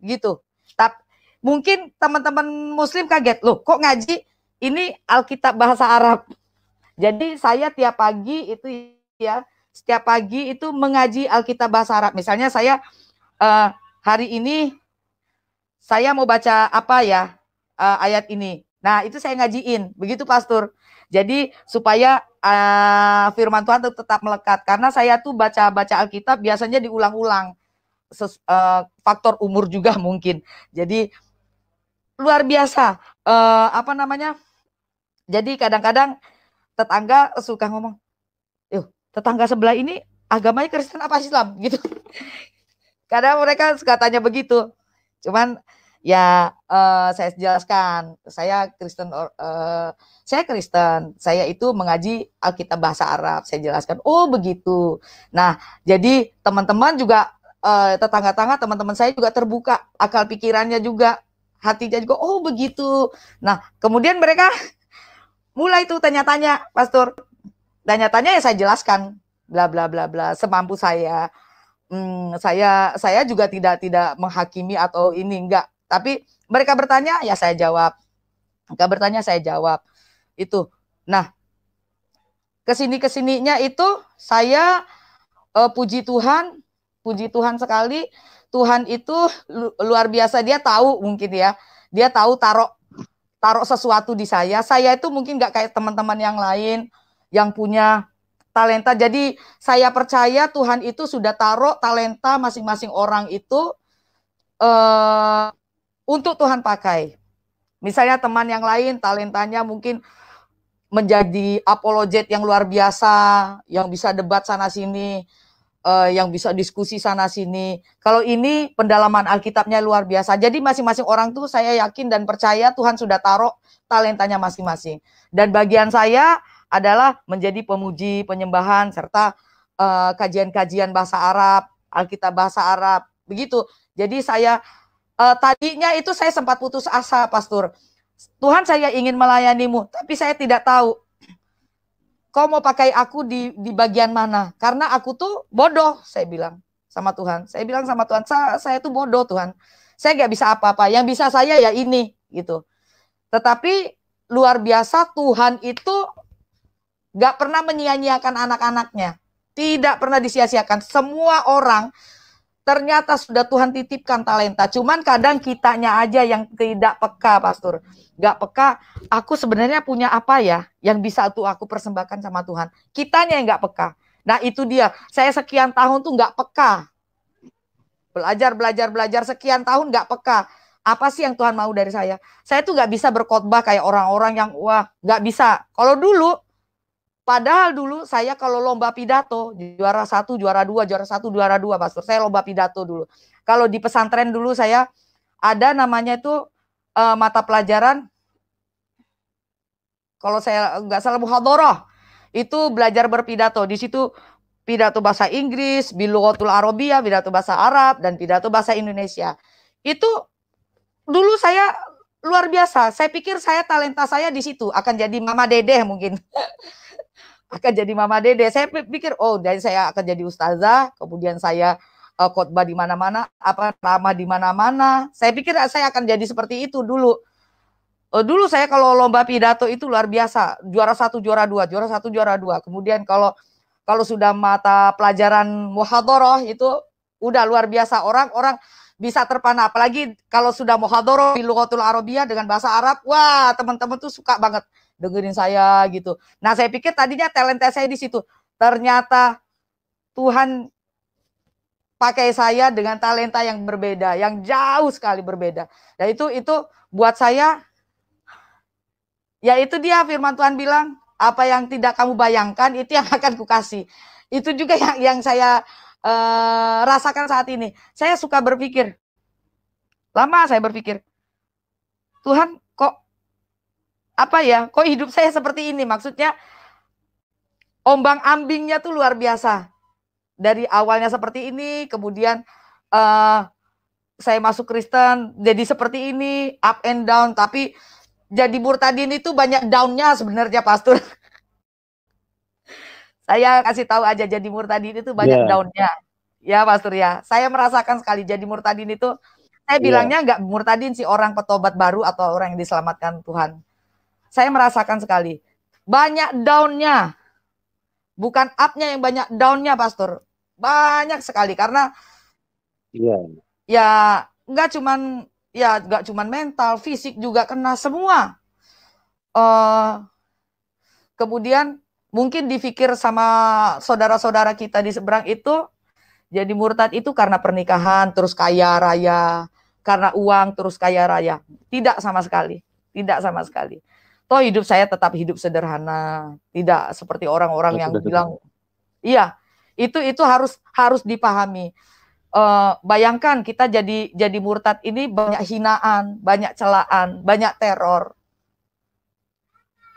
Gitu. Tapi mungkin teman-teman muslim kaget, loh kok ngaji ini Alkitab bahasa Arab. Jadi saya tiap pagi itu ya, setiap pagi itu mengaji Alkitab bahasa Arab. Misalnya saya hari ini saya mau baca apa ya ayat ini. Nah itu saya ngajiin, begitu Pastor. Jadi supaya firman Tuhan tetap melekat. Karena saya tuh baca Alkitab biasanya diulang-ulang. Faktor umur juga mungkin. Jadi luar biasa. Apa namanya? Jadi kadang-kadang tetangga suka ngomong, "Yuh, tetangga sebelah ini agamanya Kristen apa Islam?" gitu. Kadang mereka suka tanya begitu. Cuman ya saya jelaskan, saya Kristen, saya itu mengaji Alkitab bahasa Arab. Saya jelaskan, oh begitu. Nah, jadi teman-teman juga tetangga-tetangga teman-teman saya juga terbuka akal pikirannya juga, hatinya juga, oh begitu. Nah, kemudian mereka mulai tuh tanya-tanya, Pastor. Tanya-tanya ya saya jelaskan, bla bla bla bla, semampu saya. Saya juga tidak menghakimi atau ini enggak. Tapi mereka bertanya ya saya jawab. Mereka bertanya saya jawab. Itu. Nah, kesininya itu saya puji Tuhan sekali. Tuhan itu luar biasa, dia tahu mungkin ya. Dia tahu taruh sesuatu di saya. Saya itu mungkin nggak kayak teman-teman yang lain yang punya talenta. Jadi saya percaya Tuhan itu sudah taruh talenta masing-masing orang itu untuk Tuhan pakai. Misalnya teman yang lain talentanya mungkin menjadi apologet yang luar biasa, yang bisa debat sana sini, yang bisa diskusi sana sini. Kalau ini pendalaman Alkitabnya luar biasa. Jadi masing-masing orang tuh saya yakin dan percaya Tuhan sudah taruh talentanya masing-masing. Dan bagian saya adalah menjadi pemuji, penyembahan, serta kajian-kajian bahasa Arab, Alkitab bahasa Arab, begitu. Jadi saya tadinya itu saya sempat putus asa, Pastor. Tuhan, saya ingin melayanimu, tapi saya tidak tahu kau mau pakai aku di bagian mana? Karena aku tuh bodoh, saya bilang sama Tuhan. Saya bilang sama Tuhan, saya tuh bodoh Tuhan. Saya nggak bisa apa-apa. Yang bisa saya ya ini, gitu. Tetapi luar biasa Tuhan itu nggak pernah menyia-nyiakan anak-anaknya. Tidak pernah disia-siakan. Semua orang ternyata sudah Tuhan titipkan talenta. Cuman kadang kitanya aja yang tidak peka, Pastor. Nggak peka, aku sebenarnya punya apa ya yang bisa tuh aku persembahkan sama Tuhan. Kitanya yang nggak peka. Nah itu dia, saya sekian tahun tuh nggak peka. Belajar sekian tahun nggak peka. Apa sih yang Tuhan mau dari saya? Saya tuh nggak bisa berkhotbah kayak orang-orang yang wah nggak bisa. Kalau dulu, padahal dulu saya kalau lomba pidato juara 1, juara 2, juara 1, juara 2, Pastor. Saya lomba pidato dulu. Kalau di pesantren dulu saya ada namanya itu mata pelajaran. Kalau saya nggak salah muhadharah, itu belajar berpidato. Di situ pidato bahasa Inggris, bilughatul Arabiyah, pidato bahasa Arab, dan pidato bahasa Indonesia. Itu dulu saya luar biasa. Saya pikir talenta saya di situ akan jadi Mama Dedeh mungkin. Akan jadi Mama Dede. Saya pikir, oh, dari saya akan jadi ustazah, kemudian saya khotbah di mana-mana, apa ramah di mana-mana. Saya pikir saya akan jadi seperti itu dulu. Dulu saya kalau lomba pidato itu luar biasa, juara 1, juara 2, juara 1, juara 2. Kemudian kalau sudah mata pelajaran muhadharah itu udah luar biasa, orang-orang bisa terpana. Apalagi kalau sudah muhadharah bilughatul Arabiyah dengan bahasa Arab, wah teman-teman tuh suka banget dengerin saya gitu. Nah saya pikir tadinya talenta saya di situ, ternyata Tuhan pakai saya dengan talenta yang berbeda, yang jauh sekali berbeda. Dan itu buat saya. Ya itu dia firman Tuhan bilang, apa yang tidak kamu bayangkan itu yang akan kukasih. Itu juga yang saya rasakan saat ini. Saya suka berpikir, Lama saya berpikir, Tuhan kok apa ya? Kok hidup saya seperti ini? Maksudnya ombang-ambingnya tuh luar biasa. Dari awalnya seperti ini, kemudian saya masuk Kristen, jadi seperti ini, up and down. Tapi jadi murtadin itu banyak downnya sebenarnya, Pastor. Saya kasih tahu aja, jadi murtadin itu banyak downnya. Ya, Pastor ya. Saya merasakan sekali jadi murtadin itu. Saya bilangnya nggak murtadin sih, orang petobat baru atau orang yang diselamatkan Tuhan. Saya merasakan sekali. Banyak downnya. Bukan up-nya yang banyak, down-nya, Pastor. Banyak sekali. Karena ya nggak cuman mental, fisik juga kena semua. Kemudian mungkin dipikir sama saudara-saudara kita di seberang itu, jadi murtad itu karena pernikahan terus kaya raya, karena uang terus kaya raya. Tidak sama sekali. Tidak sama sekali. Toh hidup saya tetap hidup sederhana, tidak seperti orang-orang yang bilang, iya, itu harus dipahami. Bayangkan kita jadi murtad ini banyak hinaan, banyak celaan, banyak teror.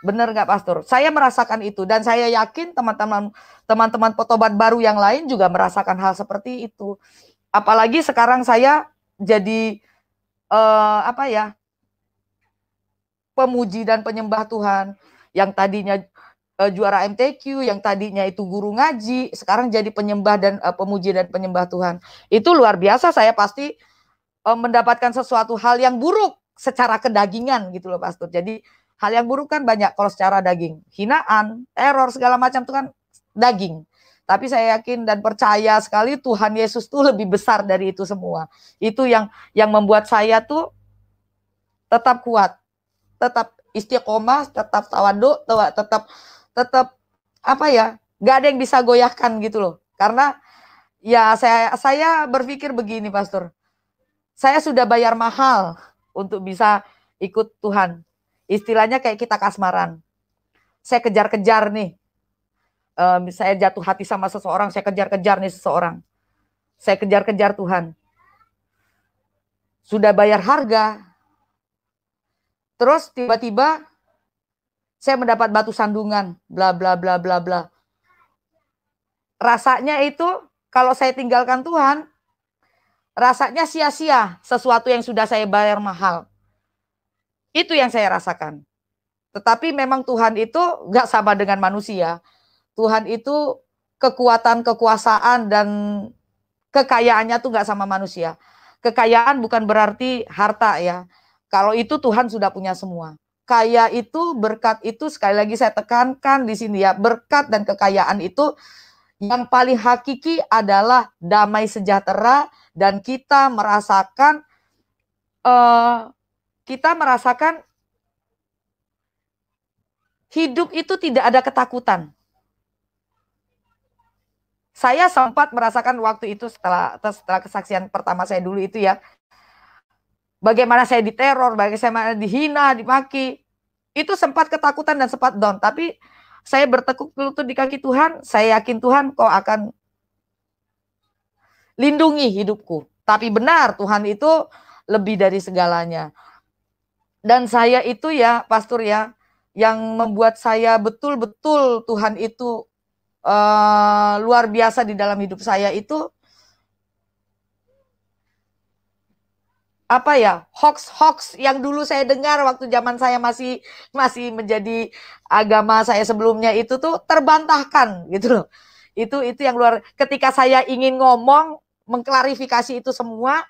Benar nggak, Pastor? Saya merasakan itu, dan saya yakin teman-teman petobat baru yang lain juga merasakan hal seperti itu. Apalagi sekarang saya jadi pemuji dan penyembah Tuhan, yang tadinya juara MTQ, yang tadinya itu guru ngaji, sekarang jadi penyembah dan pemuji dan penyembah Tuhan. Itu luar biasa. Saya pasti mendapatkan sesuatu hal yang buruk secara kedagingan gitu loh, Pastor. Jadi hal yang buruk kan banyak kalau secara daging, hinaan, teror, segala macam itu kan daging. Tapi saya yakin dan percaya sekali Tuhan Yesus tuh lebih besar dari itu semua. Itu yang membuat saya tuh tetap kuat, tetap istiqomah, tetap tawadu, tetap nggak ada yang bisa goyahkan gitu loh. Karena ya saya berpikir begini, Pastor, saya sudah bayar mahal untuk bisa ikut Tuhan. Istilahnya kayak kita kasmaran. Saya kejar-kejar nih, saya jatuh hati sama seseorang, saya kejar-kejar nih seseorang, saya kejar-kejar Tuhan, sudah bayar harga. Terus tiba-tiba saya mendapat batu sandungan, bla bla bla bla bla. Rasanya itu kalau saya tinggalkan Tuhan, rasanya sia-sia sesuatu yang sudah saya bayar mahal. Itu yang saya rasakan. Tetapi memang Tuhan itu nggak sama dengan manusia. Tuhan itu kekuatan, kekuasaan, dan kekayaannya tuh nggak sama manusia. Kekayaan bukan berarti harta ya. Kalau itu Tuhan sudah punya semua. Kaya itu, berkat itu, sekali lagi saya tekankan di sini ya, berkat dan kekayaan itu yang paling hakiki adalah damai sejahtera, dan kita merasakan hidup itu tidak ada ketakutan. Saya sempat merasakan waktu itu setelah kesaksian pertama saya dulu itu ya, bagaimana saya diteror, bagaimana saya dihina, dimaki. Itu sempat ketakutan dan sempat down. Tapi saya bertekuk lutut di kaki Tuhan. Saya yakin Tuhan kau akan lindungi hidupku. Tapi benar, Tuhan itu lebih dari segalanya. Dan saya itu ya, Pastor ya, yang membuat saya betul-betul Tuhan itu luar biasa di dalam hidup saya itu, hoax yang dulu saya dengar waktu zaman saya masih menjadi agama saya sebelumnya itu tuh terbantahkan gitu loh. Itu yang luar, ketika saya ingin ngomong mengklarifikasi itu semua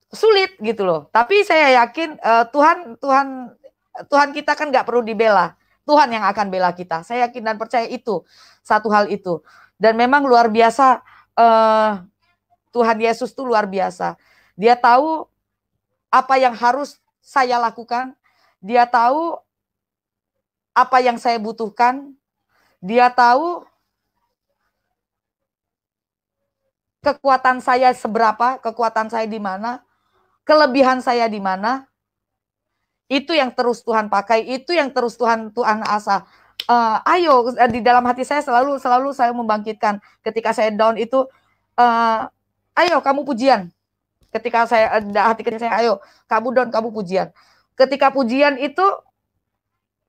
sulit gitu loh. Tapi saya yakin Tuhan kita kan nggak perlu dibela. Tuhan yang akan bela kita. Saya yakin dan percaya itu satu hal itu. Dan memang luar biasa, Tuhan Yesus tuh luar biasa. Dia tahu apa yang harus saya lakukan. Dia tahu apa yang saya butuhkan. Dia tahu kekuatan saya seberapa, kekuatan saya di mana, kelebihan saya di mana. Itu yang terus Tuhan pakai, itu yang terus Tuhan asah. Ayo, di dalam hati saya selalu saya membangkitkan ketika saya down itu, ayo kamu pujian, Ketika saya ada hati kecil saya, ayo kamu down, kamu pujian. Ketika pujian itu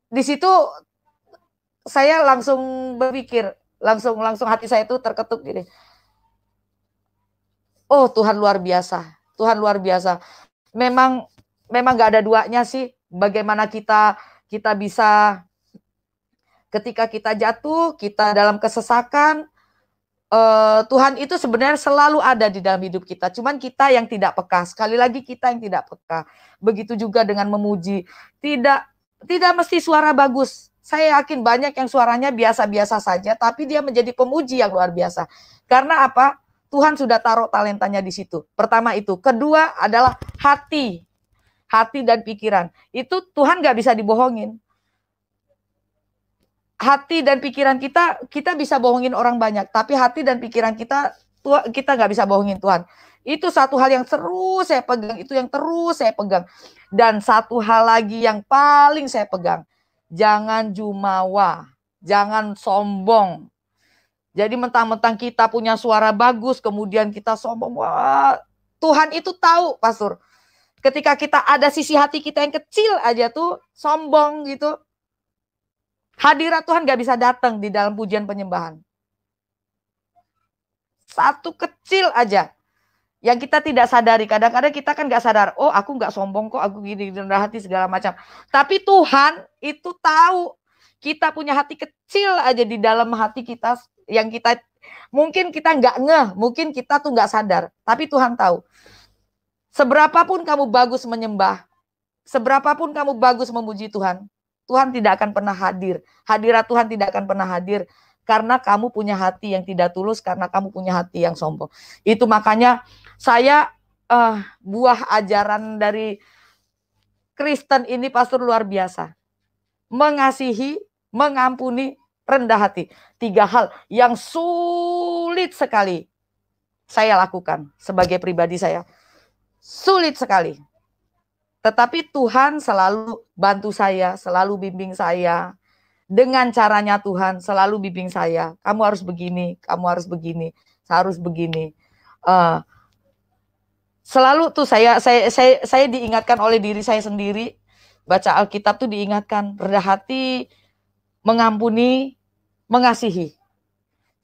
di situ saya langsung berpikir, langsung hati saya itu terketuk gini. Oh, Tuhan luar biasa. Tuhan luar biasa. Memang nggak ada duanya sih bagaimana kita bisa ketika kita jatuh, kita dalam kesesakan, Tuhan itu sebenarnya selalu ada di dalam hidup kita. Cuman kita yang tidak peka. Sekali lagi kita yang tidak peka. Begitu juga dengan memuji. Tidak mesti suara bagus. Saya yakin banyak yang suaranya biasa-biasa saja, tapi dia menjadi pemuji yang luar biasa. Karena apa? Tuhan sudah taruh talentanya di situ. Pertama itu. Kedua adalah hati. Hati dan pikiran. Itu Tuhan nggak bisa dibohongin. Hati dan pikiran kita bisa bohongin orang banyak, tapi hati dan pikiran kita nggak bisa bohongin Tuhan. Itu satu hal yang terus saya pegang, itu yang terus saya pegang. Dan satu hal lagi yang paling saya pegang, jangan jumawa, jangan sombong. Jadi mentang-mentang kita punya suara bagus, kemudian kita sombong. Wah, Tuhan itu tahu, Pastor. Ketika kita ada sisi hati kita yang kecil aja tuh sombong gitu. Hadirat Tuhan gak bisa datang di dalam pujian penyembahan. Satu kecil aja yang kita tidak sadari. Kadang-kadang kita kan gak sadar. Oh, aku gak sombong kok, aku gini rendah hati segala macam. Tapi Tuhan itu tahu kita punya hati kecil aja di dalam hati kita yang kita mungkin kita gak ngeh, mungkin kita tuh gak sadar. Tapi Tuhan tahu. Seberapapun kamu bagus menyembah, seberapapun kamu bagus memuji Tuhan, Tuhan tidak akan pernah hadir. Hadirat Tuhan tidak akan pernah hadir karena kamu punya hati yang tidak tulus, karena kamu punya hati yang sombong. Itu makanya saya buah ajaran dari Kristen ini, Pastor, luar biasa. Mengasihi, mengampuni, rendah hati. 3 hal yang sulit sekali saya lakukan sebagai pribadi saya. Sulit sekali. Tetapi Tuhan selalu bantu saya, selalu bimbing saya. Dengan caranya Tuhan selalu bimbing saya. Kamu harus begini, kamu harus begini, harus begini. Selalu tuh saya diingatkan oleh diri saya sendiri. Baca Alkitab tuh diingatkan, rendah hati, mengampuni, mengasihi.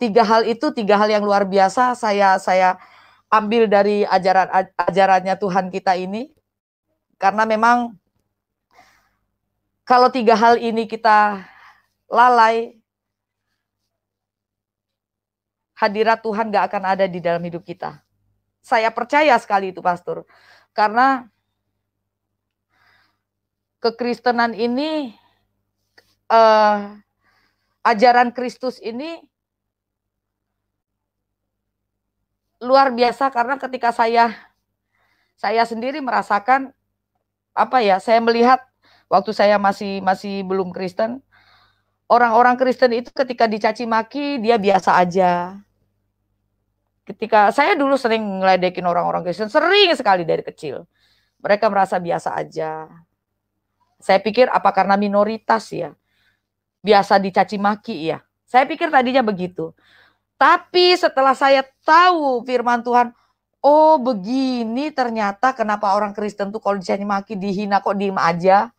3 hal itu 3 hal yang luar biasa saya ambil dari ajarannya Tuhan kita ini. Karena memang kalau 3 hal ini kita lalai, hadirat Tuhan gak akan ada di dalam hidup kita. Saya percaya sekali itu, Pastor. Karena kekristenan ini, ajaran Kristus ini luar biasa. Karena ketika saya sendiri merasakan, saya melihat waktu saya masih belum Kristen, orang-orang Kristen itu ketika dicaci maki dia biasa aja. Ketika saya dulu sering ngeledekin orang-orang Kristen, sering sekali dari kecil. Mereka merasa biasa aja. Saya pikir apa karena minoritas ya? Biasa dicaci maki ya? Saya pikir tadinya begitu. Tapi setelah saya tahu firman Tuhan, oh begini ternyata kenapa orang Kristen tuh kalau dicaci maki, dihina kok diem aja.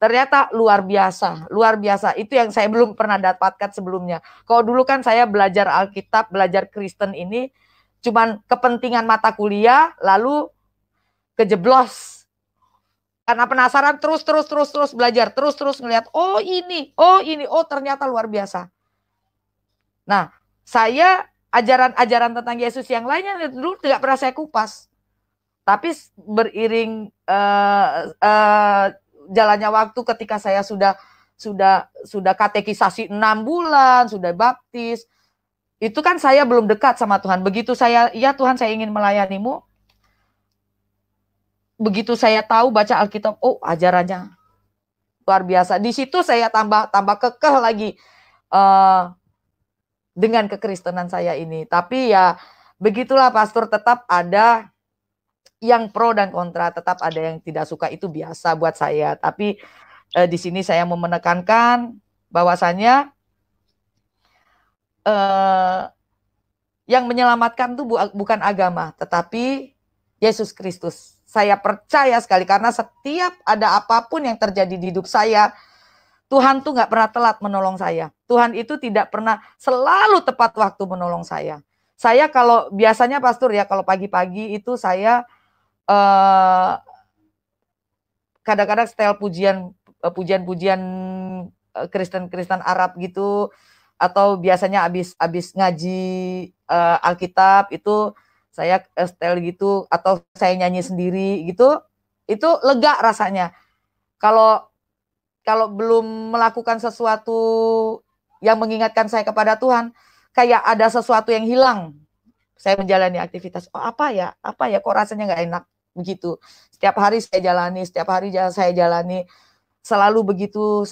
Ternyata luar biasa, luar biasa. Itu yang saya belum pernah dapatkan sebelumnya. Kalau dulu kan saya belajar Alkitab, belajar Kristen ini cuman kepentingan mata kuliah, lalu kejeblos. Karena penasaran terus belajar, terus ngelihat, oh ini, oh ternyata luar biasa. Nah, saya ajaran-ajaran tentang Yesus yang lainnya dulu tidak pernah saya kupas. Tapi beriring jalannya waktu, ketika saya sudah katekisasi 6 bulan, sudah baptis, itu kan saya belum dekat sama Tuhan. Begitu saya, ya Tuhan saya ingin melayanimu. Begitu saya tahu baca Alkitab, oh ajarannya luar biasa. Di situ saya tambah kekeh lagi dengan kekristenan saya ini. Tapi ya begitulah, Pastor, tetap ada yang pro dan kontra, tetap ada yang tidak suka, itu biasa buat saya. Tapi di sini saya mau menekankan bahwasannya yang menyelamatkan itu bukan agama, tetapi Yesus Kristus. Saya percaya sekali karena setiap ada apapun yang terjadi di hidup saya, Tuhan tuh nggak pernah telat menolong saya. Tuhan itu tidak pernah, selalu tepat waktu menolong saya. Saya kalau biasanya pastor ya, kalau pagi-pagi itu saya kadang-kadang style pujian-pujian Kristen Arab gitu, atau biasanya habis ngaji Alkitab itu saya style gitu, atau saya nyanyi sendiri gitu, itu lega rasanya. Kalau belum melakukan sesuatu yang mengingatkan saya kepada Tuhan, kayak ada sesuatu yang hilang. Saya menjalani aktivitas, apa ya, kok rasanya nggak enak begitu. Setiap hari saya jalani, selalu begitu.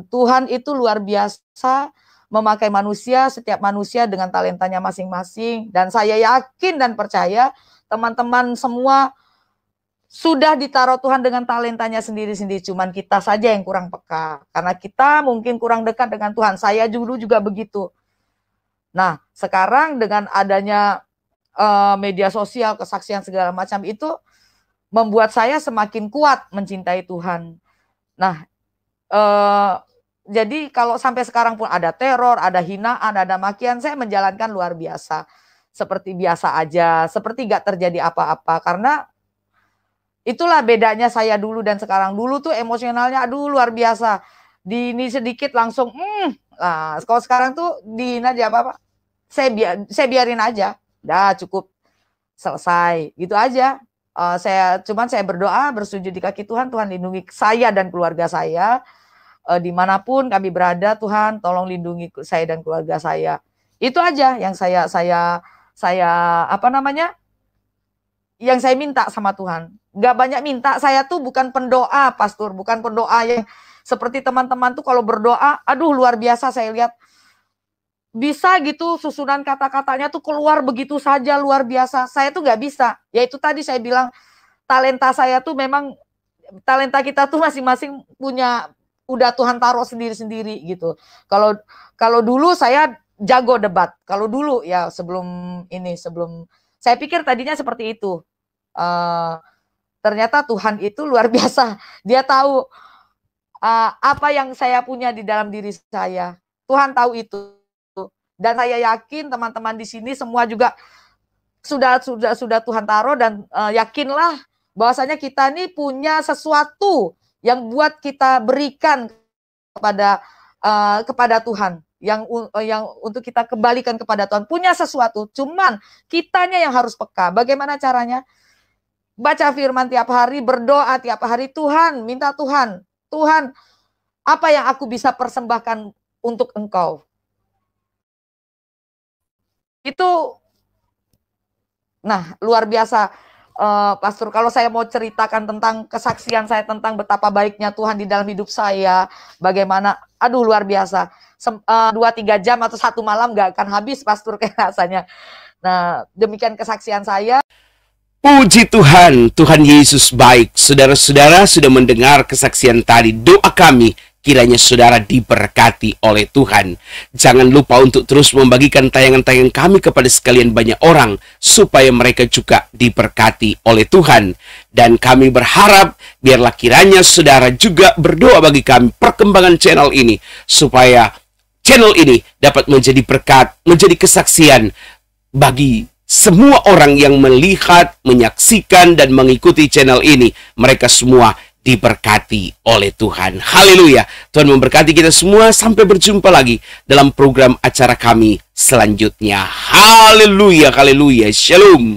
Tuhan itu luar biasa memakai manusia, setiap manusia dengan talentanya masing-masing. Dan saya yakin dan percaya teman-teman semua sudah ditaruh Tuhan dengan talentanya sendiri-sendiri. Cuman kita saja yang kurang peka. Karena kita mungkin kurang dekat dengan Tuhan. Saya dulu juga begitu. Nah, sekarang dengan adanya media sosial, kesaksian segala macam itu membuat saya semakin kuat mencintai Tuhan. Nah, jadi kalau sampai sekarang pun ada teror, ada hinaan, ada makian, saya menjalankan luar biasa. Seperti biasa aja, seperti gak terjadi apa-apa. Karena itulah bedanya saya dulu dan sekarang. Dulu tuh emosionalnya aduh luar biasa. Ini sedikit langsung, Nah, kalau sekarang tuh dihina aja apa-apa. Saya biarin aja. Dah cukup, selesai. Gitu aja. Saya berdoa, bersujud di kaki Tuhan, Tuhan lindungi saya dan keluarga saya. Dimanapun kami berada, Tuhan tolong lindungi saya dan keluarga saya. Itu aja yang saya yang saya minta sama Tuhan. Gak banyak minta, saya tuh bukan pendoa, pastor, bukan pendoa yang seperti teman-teman tuh kalau berdoa, aduh luar biasa saya lihat. Bisa gitu susunan kata-katanya tuh keluar begitu saja luar biasa. Saya tuh gak bisa. Yaitu tadi saya bilang, talenta saya tuh memang, talenta kita tuh masing-masing punya, udah Tuhan taruh sendiri-sendiri gitu. Kalau dulu saya jago debat. Kalau dulu ya sebelum saya pikir tadinya seperti itu. Ternyata Tuhan itu luar biasa. Dia tahu apa yang saya punya di dalam diri saya. Tuhan tahu itu. Dan saya yakin teman-teman di sini semua juga sudah Tuhan taruh, dan yakinlah bahwasanya kita ini punya sesuatu yang buat kita berikan kepada Tuhan, yang untuk kita kembalikan kepada Tuhan, punya sesuatu. Cuman kitanya yang harus peka. Bagaimana caranya? Baca firman tiap hari, berdoa tiap hari, Tuhan, minta Tuhan, apa yang aku bisa persembahkan untuk Engkau? Itu, nah luar biasa. Pastor, kalau saya mau ceritakan tentang kesaksian saya tentang betapa baiknya Tuhan di dalam hidup saya, bagaimana, aduh luar biasa. 2-3 jam atau 1 malam gak akan habis, pastor, kayak rasanya. Nah, demikian kesaksian saya. Puji Tuhan, Tuhan Yesus baik. Saudara-saudara sudah mendengar kesaksian tadi. Doa kami, kiranya saudara diberkati oleh Tuhan. Jangan lupa untuk terus membagikan tayangan-tayangan kami kepada sekalian banyak orang, supaya mereka juga diberkati oleh Tuhan. Dan kami berharap, biarlah kiranya saudara juga berdoa bagi kami, perkembangan channel ini, supaya channel ini dapat menjadi berkat, menjadi kesaksian bagi semua orang yang melihat, menyaksikan, dan mengikuti channel ini. Mereka semua diberkati oleh Tuhan. Haleluya. Tuhan memberkati kita semua. Sampai berjumpa lagi dalam program acara kami selanjutnya. Haleluya, haleluya. Shalom.